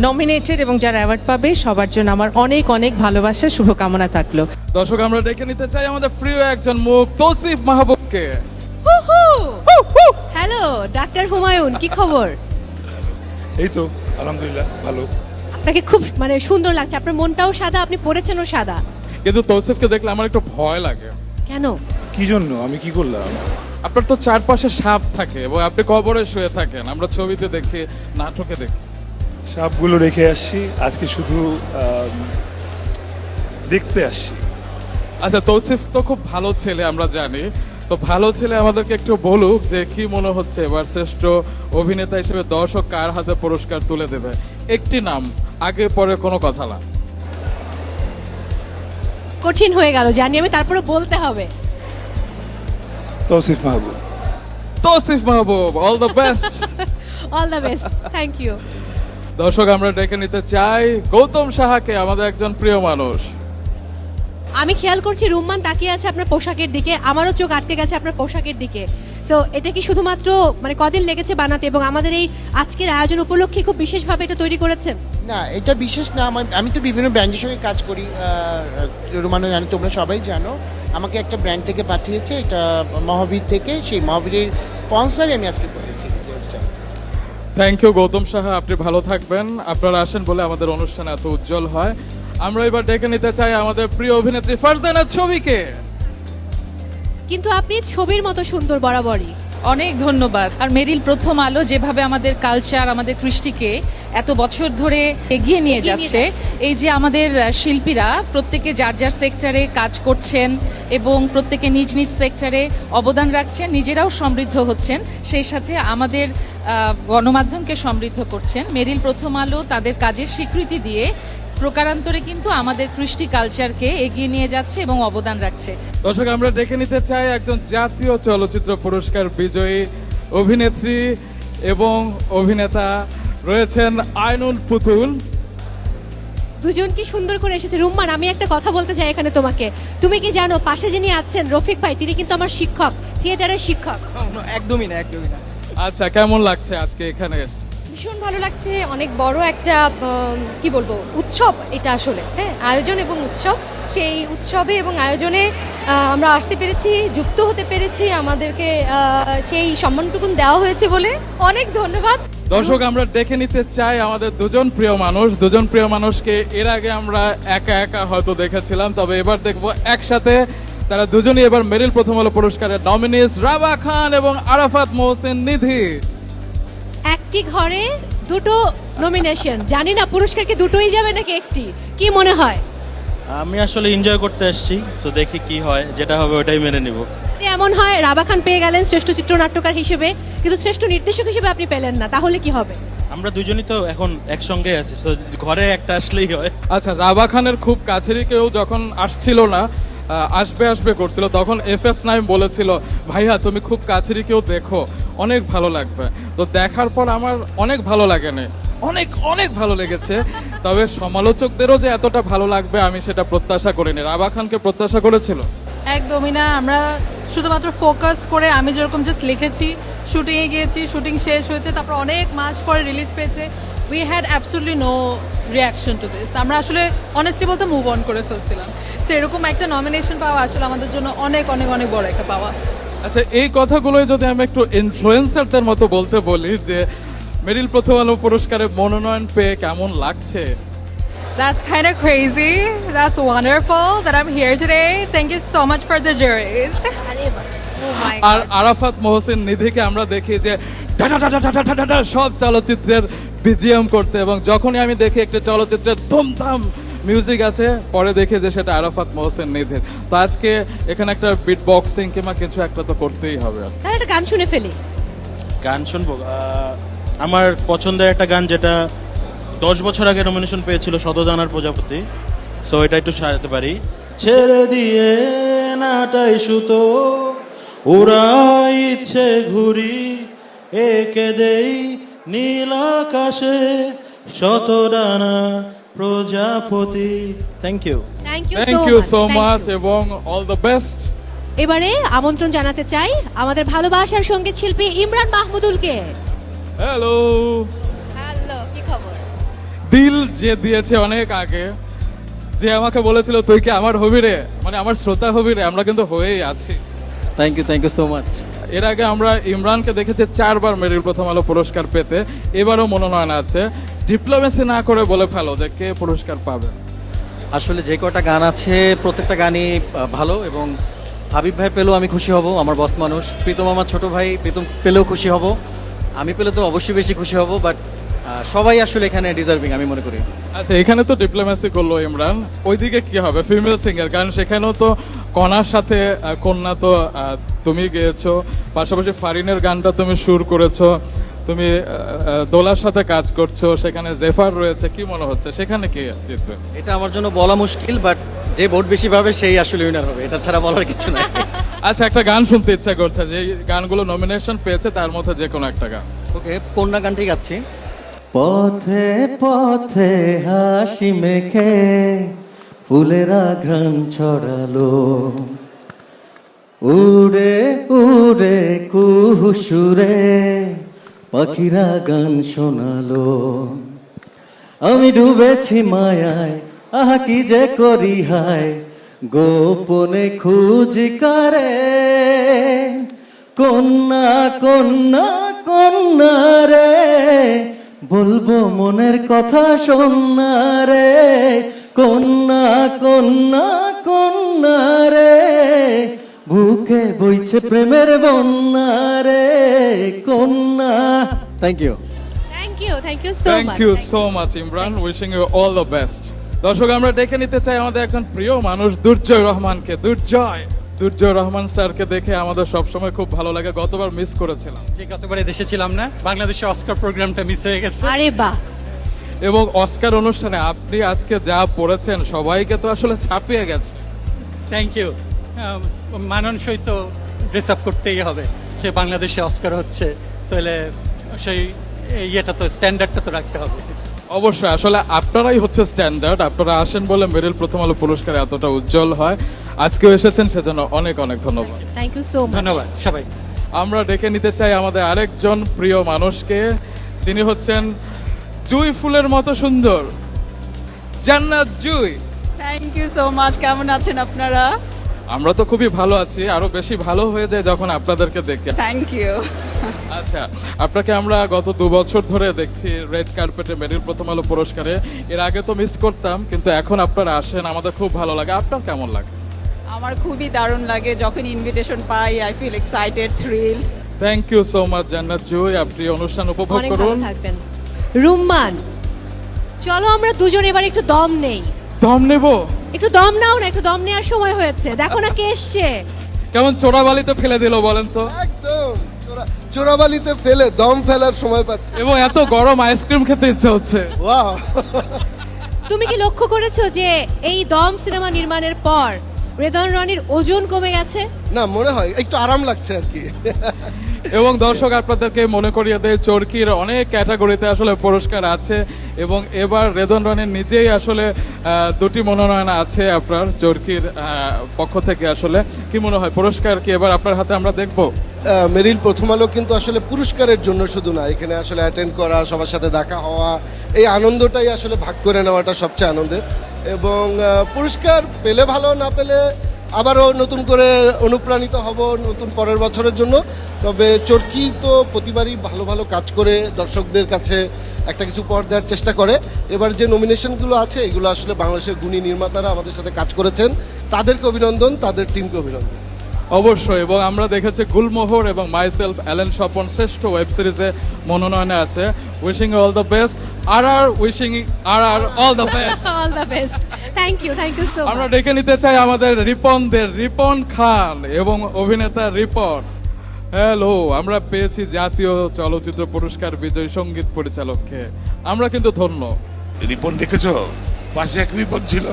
নমিনেটেড এবং যারা অ্যাওয়ার্ড পাবে সবার জন্য আমার অনেক অনেক ভালোবাসা, শুভকামনা থাকলো। দর্শক, আমরা ডেকে নিতে চাই আমাদের প্রিয় একজন মুখ, তৌসিফ মাহবুবকে। হ্যালো ডাক্তার হুমায়ুন, কি খবর? এই তো আলহামদুলিল্লাহ ভালো। আপনাকে খুব মানে সুন্দর লাগছে, আপনার মনটাও সাদা, আপনি পড়েছেনও সাদা। কিন্তু তৌসিফকে দেখলে আমার একটু ভয় লাগে। কেন? কি জন্য? আমি কি করলাম? আপনার তো চারপাশে সাপ থাকে এবং আপনি কবরে শুয়ে থাকেন, আমরা ছবিতে দেখি, নাটকে দেখি। সাপগুলো রেখে আসছি, আজকে শুধু দেখতে আসছি। আচ্ছা, তৌসিফ তো খুব ভালো ছেলে আমরা জানি, তো ভালো ছেলে আমাদেরকে একটু বলুক যে কি মনে হচ্ছে এবার শ্রেষ্ঠ অভিনেতা হিসেবে দর্শক কার হাতে পুরস্কার তুলে দেবে। একটি নাম, আগে পরে কোনো কথা না। কঠিন হয়ে গেল জানি আমি, তারপরে বলতে হবে। Tausif Mahbub. Tausif Mahbub, all the best. All the best, thank you. দর্শক আমরা ডেকে নিতে চাই গৌতম সাহাকে, আমাদের একজন প্রিয় মানুষ। আমি খেয়াল করছি রুম্মান তাকিয়ে আছে আপনার পোশাকের দিকে, আমারও চোখ আটকে গেছে আপনার পোশাকের দিকে। সো এটা কি শুধুমাত্র মানে কদিন লেগেছে বানাতে এবং আমাদের এই আজকের আয়োজন উপলক্ষে খুব বিশেষভাবে এটা তৈরি করেছেন? না, এটা বিশেষ না। আমি তো বিভিন্ন ব্র্যান্ডের সঙ্গে কাজ করি, রোমানো জানো, তোমরা সবাই জানো। আমাকে একটা ব্র্যান্ড থেকে পাঠিয়েছে, এটা মহাবীর থেকে, সেই মহাবীরের স্পন্সারে আমি আজকে করেছি ড্রেসটা। থ্যাংক ইউ গৌতম সাহা, আপনি ভালো থাকবেন। আপনারা আসেন বলে আমাদের অনুষ্ঠান এত উজ্জ্বল হয়। আমরা এবার ডেকে নিতে চাই আমাদের প্রিয় অভিনেত্রী ফারজানা ছবিকে। কিন্তু আপনি ছবির মতো সুন্দর বরাবরই। অনেক ধন্যবাদ। আর মেরিল প্রথম আলো যেভাবে আমাদের কালচার, আমাদের কৃষ্টিকে এত বছর ধরে এগিয়ে নিয়ে যাচ্ছে, এই যে আমাদের শিল্পীরা প্রত্যেকে যার যার সেক্টরে কাজ করছেন এবং প্রত্যেকে নিজ নিজ সেক্টরে অবদান রাখছেন, নিজেরাও সমৃদ্ধ হচ্ছেন, সেই সাথে আমাদের গণমাধ্যমকে সমৃদ্ধ করছেন। মেরিল প্রথম আলো তাদের কাজের স্বীকৃতি দিয়ে প্রকারান্তরে কিন্তু আমাদের কৃষ্টি কালচারকে এগিয়ে নিয়ে যাচ্ছে এবং অবদান রাখছে। দর্শক আমরা ডেকে নিতে চাই একজন জাতীয় চলচ্চিত্র পুরস্কার বিজয়ী অভিনেত্রী এবং অভিনেতা রয়েছেন আইনুল পুতুল। দুজন কি সুন্দর করে এসেছে। রুম্মান, আমি একটা কথা বলতে চাই এখানে তোমাকে। তুমি কি জানো পাশে যিনি আছেন রফিক ভাই, তিনি কিন্তু আমার শিক্ষক, থিয়েটারের শিক্ষক। একদমই না, একদমই না। আচ্ছা, কেমন লাগছে আজকে এখানে? ভীষণ ভালো লাগছে, অনেক বড় একটা কি বলবো উৎসব এটা আসলে, হ্যাঁ, আয়োজন এবং উৎসব। সেই উৎসবে এবং আয়োজনে আমরা আসতে পেরেছি, যুক্ত হতে পেরেছি, আমাদেরকে সেই সম্মানটুকুন দেওয়া হয়েছে বলে অনেক ধন্যবাদ। দর্শক আমরা ডেকে নিতে চাই আমাদের দুজন প্রিয় মানুষকে। এর আগে আমরা একা একা হয়তো দেখেছিলাম, তবে এবার দেখবো একসাথে। তারা দুজনই এবার মেরিল প্রথম আলো পুরস্কারের নমিনিস, রাবা খান এবং আরাফাত মোহসেন নিধি। একটি ঘরে দুটো নমিনেশন, জানি না পুরস্কার কি দুটোই যাবে নাকি একটি, কি মনে হয়? আমি আসলে এনজয় করতে আসছি, সো দেখি কি হয়, যেটা হবে ওটাই মেনে নিব। এমন হয় রাবা খান পেয়ে গেলেন শ্রেষ্ঠ চিত্রনাট্যকার হিসেবে, কিন্তু শ্রেষ্ঠ নির্দেশক হিসেবে আপনি পেলেন না, তাহলে কি হবে? আমরা দুজনই তো এখন একসঙ্গে আছি, সো ঘরে একটা আসলেই হয়। আচ্ছা, রাবা খানের খুব কাছেরই কেউ যখন আসছিল না, আসবে করছিল, তখন FS নাইম বলেছিল ভাইয়া তুমি খুব কাছেরই কেউ দেখো, অনেক ভালো লাগবে। তো দেখার পর আমার অনেক ভালো লাগেনি, অনেক ভালো লেগেছে। তবে সমালোচকদেরও যে এতটা ভালো লাগবে আমি সেটা প্রত্যাশা করিনি। রাবা খানকে প্রত্যাশা করেছিল? একদমই না। আমরা শুধুমাত্র ফোকাস করে, আমি যেরকম জাস্ট লিখেছি, শুটিংয়ে গিয়েছি, শুটিং শেষ হয়েছে, তারপর অনেক মাস পরে রিলিজ পেয়েছে। We had absolutely no reaction to this. আমরা আসলে অনেস্টলি বলতে মুভ অন করে ফেলছিলাম। সো এরকম একটা নমিনেশন পাওয়া আসলে আমাদের জন্য অনেক বড় একটা পাওয়া। আচ্ছা, এই কথাগুলোই যদি আমি একটু ইনফ্লুয়েন্সারদের মতো বলতে বলি, যে মেরিল প্রথম আলো পুরস্কারে মনোনয়ন পেয়ে কেমন লাগছে? That's kind of crazy. That's wonderful that I'm here today. Thank you so much for the juries. আর আরাফাত মোহসেন নিধিকে আমরা দেখি যে সব চলচ্চিত্রের BGM করতে, এবং যখনই আমি দেখি একটা চলচ্চিত্রের ধুমধাম মিউজিক আছে, পরে দেখি যে সেটা আরাফাত মোহসেন নিধির। তো আজকে এখানে একটা বিট বক্সিং কিংবা কিছু একটা তো করতেই হবে। তাহলে একটা গান শুনে ফেলি। গান শুনবো? আমার পছন্দের একটা গান, যেটা 10 বছর আগে নমিনেশন পেয়েছিল, শতজানার প্রজাপতি। সো এটা একটু সাজাতে পারি। ছেড়ে দিয়ে নাটাই সুতো, উড়াই ইচ্ছে ঘুরি, একে দেই নীল আকাশে শতডানা প্রজাপতি। থ্যাংক ইউ সো মাচ এবং অল দ্য বেস্ট। এবারে আমন্ত্রণ জানাতে চাই আমাদের ভালোবাসার সঙ্গীত শিল্পী ইমরান মাহমুদুলকে। হ্যালো, কি খবর? দিল যে দিয়েছে অনেক আগে, যে আমাকে বলেছিল তুই কি আমার হবি রে, মানে আমার শ্রোতা হবি রে, আমরা কিন্তু হয়েই আছি। Thank you so much. এর আগে আমরা ইমরানকে দেখেছি 4 বার মেরিল প্রথম আলো পুরস্কার পেতে, এবারও মনোনয়ন আছে। ডিপ্লোমেসি না করে বলে ফেলো যে কে পুরস্কার পাবে। আসলে যে কটা গান আছে প্রত্যেকটা গানই ভালো, এবং হাবিব ভাই পেলেও আমি খুশি হব, আমার বস মানুষ। প্রীতম আমার ছোট ভাই, প্রীতম পেলেও খুশি হব। আমি পেলে তো অবশ্যই বেশি খুশি হব, বাট সবাই আসলে এখানে ডিজার্ভিং আমি মনে করি। আচ্ছা, এখানে তো ডিপ্লোম্যাসি করলো ইমরান, ওইদিকে কি হবে ফিমেল সিঙ্গার? কারণ সেখানেও তো কণার সাথে কন্যা তো তুমি গেয়েছো, পাশাপাশি ফারিনের গানটা তুমি সুর করেছো, তুমি দোলার সাথে কাজ করছো, সেখানে জেফার রয়েছে। কি মনে হচ্ছে সেখানে কে জিতবে? এটা আমার জন্য বলা মুশকিল, বাট যে ভোট বেশি পাবে সেই আসলে উইনার হবে, এটা ছাড়া বলার কিছু নাই। আচ্ছা, একটা গান শুনতে ইচ্ছা করছে, যে গানগুলো নমিনেশন পেয়েছে তার মধ্যে যে কোনো একটা গান। ওকে, কন্যা গানটাই গাচ্ছি। পথে পথে হাসি মেখে ফুলেরা ঘ্রাণ ছড়ালো, উড়ে উড়ে কুহুসুরে পাখিরা গান শোনালো। আমি ডুবেছি মায়ায়, আহা কি যে করি হায়, গোপনে খুঁজি করে কন্যা কন্যা কন্যা রে, বলবো মনের কথা শোনা রে, কন্যা কন্যা কন্যা রে, বুকে বইছে প্রেমের বন্যা রে, কন্যা। Thank you, thank you, thank you so much. Thank you so much Imran, wishing you all the best. দর্শক, আমরা ডেকে নিতে চাই আমাদের একজন প্রিয় মানুষ দুর্জয় রহমানকে। দুর্জয় রহমান স্যারকে দেখে আমাদের সবসময় খুব ভালো লাগে। গতবার মিস করেছিলাম, যে গতবারে দেশে ছিলাম না, বাংলাদেশের অস্কার প্রোগ্রামটা মিস হয়ে গেছে। আরে বাহ, এবং অস্কার অনুষ্ঠানে আপনি আজকে যা পড়েছেন সবাইকে তো আসলে ছাপিয়ে গেছে। Thank you. মানানসই তো ড্রেস আপ করতেই হবে, যে বাংলাদেশে অস্কার হচ্ছে, তাহলে সেই ইয়েটা তো স্ট্যান্ডার্ডটা তো রাখতে হবে। অবশ্যই, আসলে আপনারাই হচ্ছে স্ট্যান্ডার্ড। আপনারা আসেন বলে মেরিল প্রথম আলো পুরস্কার এতটা উজ্জ্বল হয়। আজকেও এসেছেন, সেজন্য অনেক অনেক ধন্যবাদ। Thank you so much. ধন্যবাদ সবাই। আমরা ডেকে নিতে চাই আমাদের আরেকজন প্রিয় মানুষকে। তিনি হচ্ছেন জুঁই ফুলের মতো সুন্দর, Jannat Jui. Thank you so much. কেমন আছেন আপনারা? আমরা তো খুবই ভালো আছি, আরো বেশি ভালো হয়ে যায় যখন আপনাদেরকে দেখি। Thank you. আচ্ছা, আপনাকে আমরা গত 2 বছর ধরে দেখছি রেড কার্পেটে মেরিল প্রথম আলো পুরস্কারে। এর আগে তো মিস করতাম, কিন্তু এখন আপনারা আসেন, আমাদের খুব ভালো লাগে। আপনার কেমন লাগে? আমার খুবই দারুণ লাগে যখন ইনভিটেশন পাই। I feel excited, thrilled. Thank you so much Jannat Jui, আপনি অনুষ্ঠান উপভোগ অনেক ভালো করুন। থাকবেন। রুম্মান, চলো আমরা দুজন এবার একটু দম নেই। দম নেব? একটু দম নাও না, একটু দম নেওয়ার সময় হয়েছে। দেখো না কে এসছে। কেমন চোরাবালিতে ফেলে দিল বলেন তো? একদম চোরাবালিতে ফেলে দম ফেলার সময় পাচ্ছে। এবং এত গরম আইসক্রিম খেতে ইচ্ছা হচ্ছে। ওয়াও। তুমি কি লক্ষ্য করেছো যে এই দম সিনেমা নির্মাণের পর রেদন রনির ওজন কমে গেছে? না, মনে হয় একটু আরাম লাগছে আর কি। এবং দর্শক, আপনাদেরকে মনে করিয়ে দেয় চরকির অনেক ক্যাটাগরিতে আসলে পুরস্কার আছে, এবং এবার রেদন রনির নিজেই আসলে 2টি মনোনয়ন আছে আপনার চরকির পক্ষ থেকে। আসলে কি মনে হয়, পুরস্কার কি এবার আপনার হাতে আমরা দেখব? মেরিল প্রথম আলো কিন্তু আসলে পুরস্কারের জন্য শুধু না, এখানে আসলে অ্যাটেন্ড করা, সবার সাথে দেখা হওয়া, এই আনন্দটাই আসলে ভাগ করে নেওয়াটা সবচেয়ে আনন্দের। এবং পুরস্কার পেলে ভালো, না পেলে আবারও নতুন করে অনুপ্রাণিত হব নতুন পরের বছরের জন্য। তবে চরকি তো প্রতিবারই ভালো ভালো কাজ করে দর্শকদের কাছে একটা কিছু উপহার দেওয়ার চেষ্টা করে। এবার যে নমিনেশনগুলো আছে, এগুলো আসলে বাংলাদেশের গুণী নির্মাতারা আমাদের সাথে কাজ করেছেন, তাদেরকে অভিনন্দন, তাদের টিমকে অভিনন্দন। অবশ্যই, এবং আমরা দেখেছি গুলমোহর এবং মাইসেলফ অ্যালেন স্বপন শ্রেষ্ঠ ওয়েব সিরিজে মনোনয়নে আছে। Wishing all the best. Wishing all the best. All the best. Thank you so much. আমরা ডেকে নিতে চাই আমাদের রিপন খান এবং অভিনেতা রিপন। হ্যালো, আমরা পেয়েছি জাতীয় চলচ্চিত্র পুরস্কার বিজয়ী সঙ্গীত পরিচালককে। আমরা কিন্তু ধন্য। রিপন দেখেছো? পাশে এক রিপন ছিল,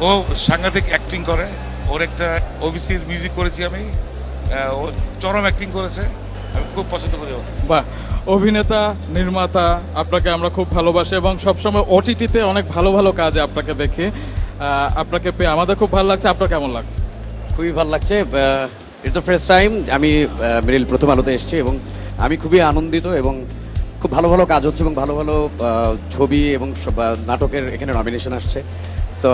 ও সাংঘাতিক অ্যাক্টিং করে। ওর একটা ওবিসির মিউজিক করেছি আমি, ও চরম অ্যাক্টিং করেছে, আমি খুব পছন্দ করি ওকে। বাহ, অভিনেতা, নির্মাতা, আপনাকে আমরা খুব ভালোবাসি এবং সবসময় ওটিটিতে অনেক ভালো ভালো কাজে আপনাকে দেখি। আপনাকে পেয়ে আমাদের খুব ভালো লাগছে। আপনার কেমন লাগছে? খুবই ভালো লাগছে। ইটস দ্য ফার্স্ট টাইম আমি মেরিল প্রথম আলোতে এসেছি, এবং আমি খুবই আনন্দিত, এবং খুব ভালো ভালো কাজ হচ্ছে, এবং ভালো ভালো ছবি এবং নাটকের এখানে নমিনেশন আসছে। সো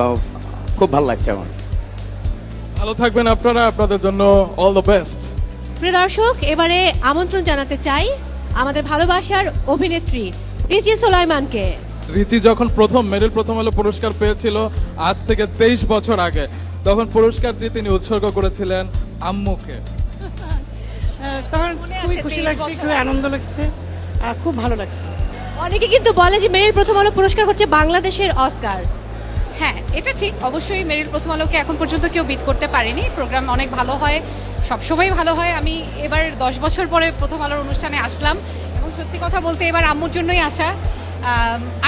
খুব ভালো লাগছে আমার। ভালো থাকবেন আপনারা, আপনাদের জন্য অল দ্য বেস্ট। প্রিয় দর্শক, এবারে আমন্ত্রণ জানাতে চাই আমাদের ভালোবাসার অভিনেত্রী রিচি সোলাইমানকে। রিচি যখন প্রথম মেরিল প্রথম আলো পুরস্কার পেয়েছিল আজ থেকে 23 বছর আগে, তখন পুরস্কারটি তিনি উৎসর্গ করেছিলেন আম্মুকে। তখন খুবই খুশি লাগছে, খুবই আনন্দ লাগছে, আর খুব ভালো লাগছে। অনেকে কিন্তু বলে যে মেরিল প্রথম আলো পুরস্কার হচ্ছে বাংলাদেশের অস্কার। হ্যাঁ, এটা ঠিক। অবশ্যই মেরিল প্রথম আলোকে এখন পর্যন্ত কেউ বিট করতে পারেনি। প্রোগ্রাম অনেক ভালো হয়, সবসময় ভালো হয়। আমি এবার 10 বছর পরে প্রথম আলোর অনুষ্ঠানে আসলাম এবং সত্যি কথা বলতে এবার আম্মুর জন্যই আসা।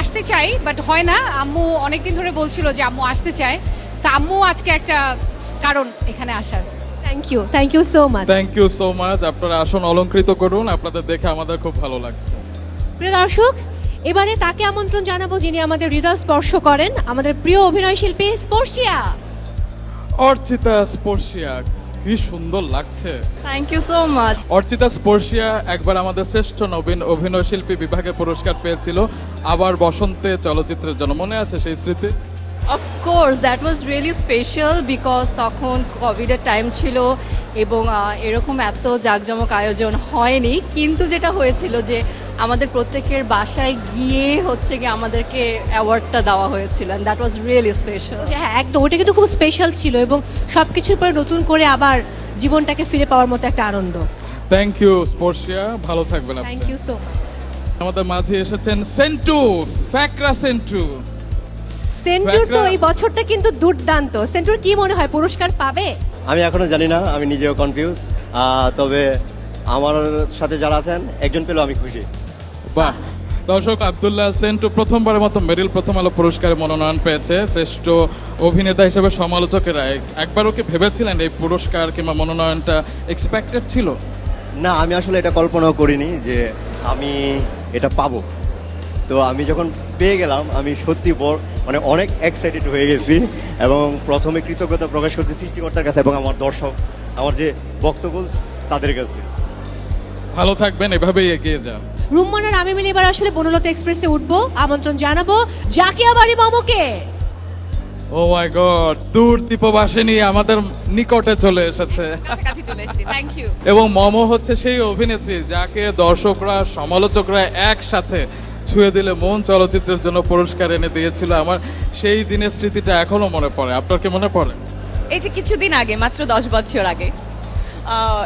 আসতে চাই বাট হয় না। আম্মু অনেকদিন ধরে বলছিল যে আম্মু আসতে চায়, সো আম্মু আজকে একটা কারণ এখানে আসার। Thank you so much. Thank you so much. আপনারা আসন অলংকৃত করুন, আপনাদের দেখে আমাদের খুব ভালো লাগছে। প্রিয় দর্শক, এবারে তাকে আমন্ত্রণ জানাবো যিনি আমাদের হৃদয় স্পর্শ করেন, আমাদের প্রিয় অভিনয় শিল্পী স্পর্শিয়া। অর্চিতা স্পর্শিয়া, কি সুন্দর লাগছে। Thank you so much. Orchita Sporshia একবার আমাদের শ্রেষ্ঠ নবীন অভিনয় শিল্পী বিভাগে পুরস্কার পেয়েছিল, আবার বসন্তে চলচ্চিত্রের জন্য। মনে আছে সেই স্মৃতি? Of course that was really special because তখন কোভিডের টাইম ছিল এবং এরকম এত জাঁকজমক আয়োজন হয়নি, কিন্তু যেটা হয়েছিল যে আমাদের প্রত্যেকের বাসায় গিয়ে হচ্ছে গিয়ে আমাদেরকে অ্যাওয়ার্ডটা দেওয়া হয়েছিল, and that was really special. হ্যাঁ, একদম, ওটা কিন্তু খুব স্পেশাল ছিল এবং সবকিছুর পরে নতুন করে আবার জীবনটাকে ফিরে পাওয়ার মতো একটা আনন্দ। থ্যাংক ইউ স্পর্শিয়া, ভালো থাকবেন আপনি। Thank you so much. আমাদের মাঝে এসেছেন সেন্টু, ফ্যাকরা সেন্টু। সেন্টুর তো এই বছরটা কিন্তু দুর্দান্ত। সেন্টুর কি মনে হয়, পুরস্কার পাবে? আমি এখনো জানি না, আমি নিজেও কনফিউজ। তবে আমার সাথে যারা আছেন একজন পেলেও আমি খুশি। বাহ। দর্শক, আব্দুল্লাহ সেন্টু প্রথমবারের মতো মেরিল প্রথম আলো পুরস্কারে মনোনয়ন পেয়েছে শ্রেষ্ঠ অভিনেতা হিসেবে। সমালোচকেরা একবারও কি ভেবেছিলেন এই পুরস্কার কিংবা মনোনয়নটা এক্সপেক্টেড ছিল? না, আমি আসলে এটা কল্পনাও করিনি যে আমি এটা পাবো। তো আমি যখন পেয়ে গেলাম আমি সত্যি মানে অনেক এক্সাইটেড হয়ে গেছি এবং প্রথমে কৃতজ্ঞতা প্রকাশ করছি সৃষ্টিকর্তার কাছে এবং আমার দর্শক, আমার যে বক্তব্য তাদের কাছে। ভালো থাকবেন, এভাবেই এগিয়ে যান। রুম্মান আর আমি মিলে এবার আসলে বনলতা এক্সপ্রেসে উঠবো। আমন্ত্রণ জানাবো জাকিয়া বাড়ি মামুকে। ও মাই গড, দূর দীপবাসিনী আমাদের নিকটে চলে এসেছে। কাছাকাছি চলে এসেছি। Thank you. এবং মম হচ্ছে সেই অভিনেত্রী যাকে দর্শকরা, সমালোচকরা একসাথে ছুঁয়ে দিলে মন চলচ্চিত্রের জন্য পুরস্কার এনে দিয়েছিল। আমার সেই দিনের স্মৃতিটা এখনো মনে পড়ে। আপনার কি মনে পড়ে? এই যে কিছুদিন আগে, মাত্র 10 বছর আগে,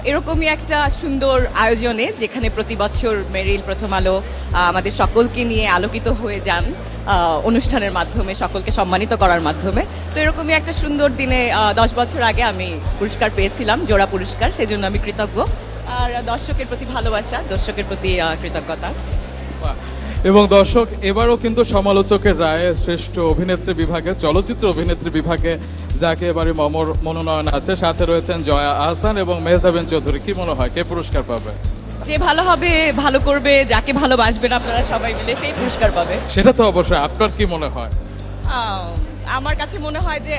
এরকমই একটা সুন্দর আয়োজনে যেখানে প্রতি বছর মেরিল প্রথম আলো আমাদের সকলকে নিয়ে আলোকিত হয়ে যান অনুষ্ঠানের মাধ্যমে, সকলকে সম্মানিত করার মাধ্যমে। তো এরকমই একটা সুন্দর দিনে 10 বছর আগে আমি পুরস্কার পেয়েছিলাম, জোড়া পুরস্কার। সেজন্য আমি কৃতজ্ঞ, আর দর্শকের প্রতি ভালোবাসা, দর্শকের প্রতি কৃতজ্ঞতা। এবং দর্শক, এবারও কিন্তু সমালোচকের রায়ে শ্রেষ্ঠ অভিনেত্রী বিভাগে, চলচ্চিত্র অভিনেত্রী বিভাগে যাকে এবারে মমর মনোনয়ন আছে, সাথে রয়েছেন জয়া আহসান এবং মেহজাবিন চৌধুরী। কি মনে হয় কে পুরস্কার পাবে? যে ভালো হবে, ভালো করবে, যাকে ভালোবাসবেন আপনারা সবাই মিলে, সেই পুরস্কার পাবে। সেটা তো অবশ্যই। আপনার কি মনে হয়? আমার কাছে মনে হয় যে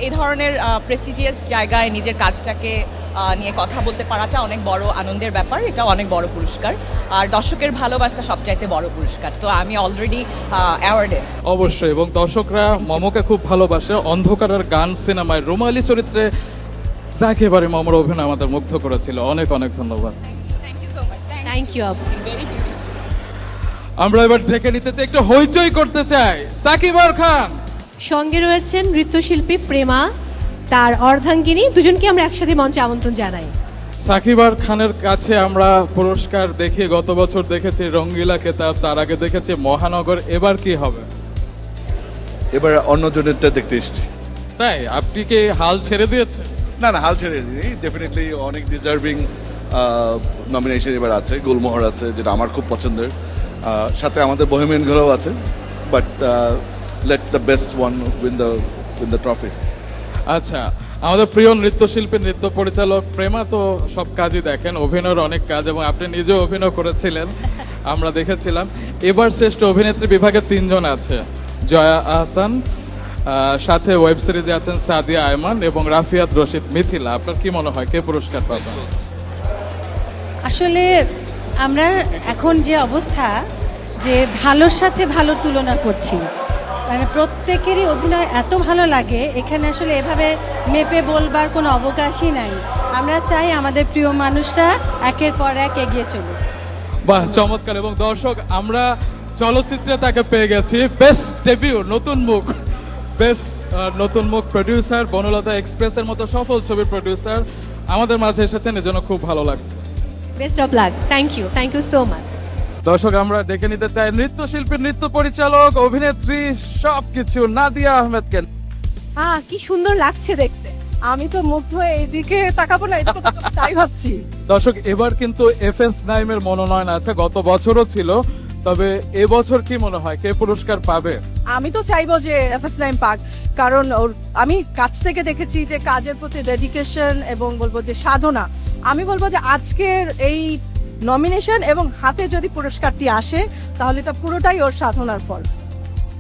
এই ধরনের প্রেস্টিজিয়াস জায়গায় নিজের কাজটাকে নিয়ে কথা বলতে পারাটা অনেক বড় আনন্দের ব্যাপার। এটা অনেক বড় পুরস্কার, আর দর্শকের ভালোবাসা সবচাইতে বড় পুরস্কার। তো আমি অলরেডি অ্যাওয়ার্ডেড। অবশ্যই। এবং দর্শকরা মমকে খুব ভালোবাসে। অন্ধকারের গান সিনেমায় রুমালি চরিত্রে যাকে এবারে মমর অভিনয় আমাদের মুগ্ধ করেছিল। অনেক অনেক ধন্যবাদ। থ্যাংক ইউ আপু। আমরা এবার ডেকে নিতে চাই, একটু হইচই করতে চাই সাকিব খান। সঙ্গে রয়েছেন নৃত্যশিল্পী প্রেমা, তার অর্ধাঙ্গিনী। দুজনকে আমরা একসাথে মঞ্চে আমন্ত্রণ জানাই। সাকিব খানের কাছে আমরা পুরস্কার দেখি, গত বছর দেখেছি রঙ্গিলা খেতাব, তার আগে দেখেছি মহানগর। এবার কি হবে? এবার অন্যজনেরটা দেখতে এসেছি। তাই আপনি কি হাল ছেড়ে দিয়েছেন? না না, হাল ছেড়ে দিই। ডেফিনেটলি অনেক ডিজার্ভিং নমিনেশন এবার আছে। গুলমোহর আছে, যেটা আমার খুব পছন্দের, সাথে আমাদের বহেমিয়ান গার্লও আছে। But let the best one win the trophy. আচ্ছা, আমাদের প্রিয় নৃত্যশিল্পী, নৃত্য পরিচালক প্রেমা তো সব কাজই দেখেন, অভিনয়ের অনেক কাজ, এবং আপনি নিজেও অভিনয় করেছিলেন, আমরা দেখেছিলাম। এবার শ্রেষ্ঠ অভিনেত্রী বিভাগে 3 জন আছে, জয়া আহসান, সাথে ওয়েব সিরিজে আছেন সাদিয়া আয়মান এবং রাফিয়াত রশিদ মিথিলা। আপনার কি মনে হয় কে পুরস্কার পাবে? আসলে আমরা এখন যে অবস্থা, যে ভালোর সাথে ভালোর তুলনা করছি, মানে প্রত্যেকেরই অভিনয় এত ভালো লাগে, এখানে আসলে এভাবে মেপে বলবার কোনো অবকাশই নাই। আমরা চাই আমাদের প্রিয় মানুষরা একের পর এক এগিয়ে চলুক। বাহ, চমৎকার। এবং দর্শক, আমরা চলচ্চিত্রে তাকে পেয়ে গেছি বেস্ট ডেবিউ, নতুন মুখ বেস্ট নতুন মুখ প্রডিউসার, বনলতা এক্সপ্রেসের মতো সফল ছবির প্রডিউসার আমাদের মাঝে এসেছেন, এজন্য খুব ভালো লাগছে। Best of luck. Thank you so much. দর্শক, আমরা ডেকে নিতে চাই নৃত্যশিল্পী, নৃত্য পরিচালক, অভিনেত্রী, সবকিছু নাদিয়া আহমেদকে। কি সুন্দর লাগছে দেখতে। আমি তো মুগ্ধ হয়ে এইদিকে তাকাবো না, এদিকে তাকাবো, তাই ভাবছি। দর্শক, এবার কিন্তু এফএস নাইমের মনোনয়ন আছে, গত বছরও ছিল, তবে এবছর কি মনে হয় কে পুরস্কার পাবে? আমি তো চাইবো যে এফএস নাইম পাক, কারণ আমি কাছ থেকে দেখেছি যে কাজের প্রতি ডেডিকেশন এবং বলবো যে সাধনা। আমি বলবো যে আজকের এই নমিনেশন এবং হাতে যদি পুরস্কারটি আসে তাহলে এটা পুরোটাই ওর সাধনার ফল।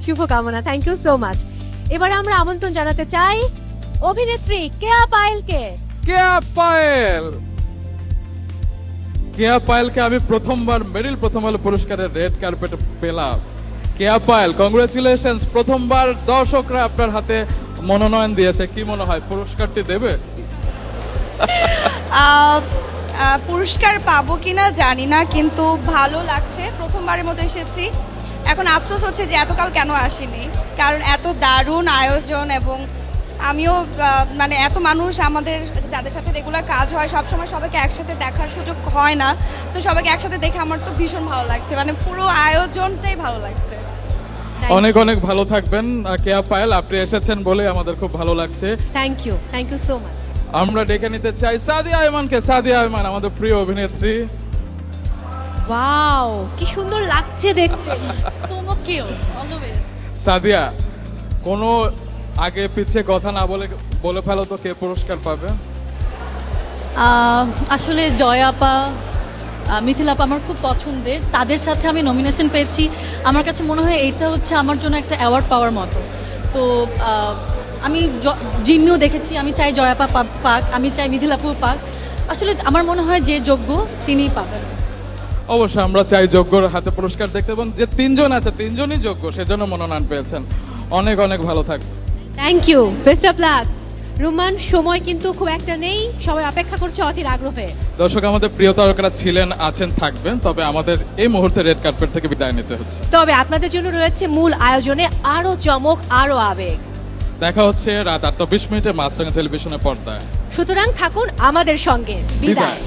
শুভকামনা। Thank you so much. এবার আমরা আমন্ত্রণ জানাতে চাই অভিনেত্রী কেয়া পায়েলকে। কেয়া পায়েলকে আমি প্রথমবার মেরিল প্রথম আলো পুরস্কারের রেড কার্পেটে পেলাম। কেয়া পায়েল, কংগ্রেচুলেশনস, প্রথমবার দর্শকরা আপনার হাতে মনোনয়ন দিয়েছে, কি মনে হয় পুরস্কারটি দেবে? পুরস্কার পাবো কিনা জানি না, কিন্তু ভালো লাগছে, প্রথমবারের মতো এসেছি। এখন আফসোস হচ্ছে যে এতকাল কেন আসিনি, কারণ এত দারুণ আয়োজন এবং আমিও মানে এত মানুষ আমাদের যাদের সাথে রেগুলার কাজ হয় সবসময় সবাইকে একসাথে দেখার সুযোগ হয় না, তো সবাইকে একসাথে দেখে আমার তো ভীষণ ভালো লাগছে, মানে পুরো আয়োজনটাই ভালো লাগছে। অনেক অনেক ভালো থাকবেন কেয়া পায়েল, আপনি এসেছেন বলে আমাদের খুব ভালো লাগছে। Thank you so much. আমরা ডেকে নিতে চাই সাদিয়া আয়মানকে। সাদিয়া আয়মান আমাদের প্রিয় অভিনেত্রী। ওয়াও, কি সুন্দর লাগছে দেখতে। তোমাকেও অলওয়েজ। সাদিয়া, কোনো আগে পিছে কথা না বলে ফেলো তো কে পুরস্কার পাবে? আসলে জয় আপা, মিথিলা আপা আমার খুব পছন্দের, তাদের সাথে আমি নমিনেশন পেয়েছি। আমার কাছে মনে হয় এইটা হচ্ছে আমার জন্য একটা অ্যাওয়ার্ড পাওয়ার মতো। তো আমি জিম্মিও দেখেছি, আমি চাই জয় আপা পাক, আমি চাই মিথিলা আপু পাক। আসলে আমার মনে হয় যে যোগ্য তিনিই পাবেন। অবশ্যই আমরা চাই যোগ্যর হাতে পুরস্কার দেখতে, এবং যে তিনজন আছে তিনজনই যোগ্য, সেজন্য মনোনয়ন পেয়েছেন। অনেক অনেক ভালো থাকবে। Thank you, best of luck. Ruman, সময় কিন্তু খুব একটা নেই, সবাই অপেক্ষা করছে অধীর আগ্রহে। দর্শক, আমাদের প্রিয় তারকারা ছিলেন, আছেন, থাকবেন, তবে আমাদের এই মুহূর্তে রেড কার্পেট থেকে বিদায় নিতে হচ্ছে। তবে আপনাদের জন্য রয়েছে মূল আয়োজনে আরো চমক, আরো আবেগ। দেখা হচ্ছে রাত 8:20 মাছরাঙা টেলিভিশনের পর্দায়। সুতরাং থাকুন আমাদের সঙ্গে। বিদায়।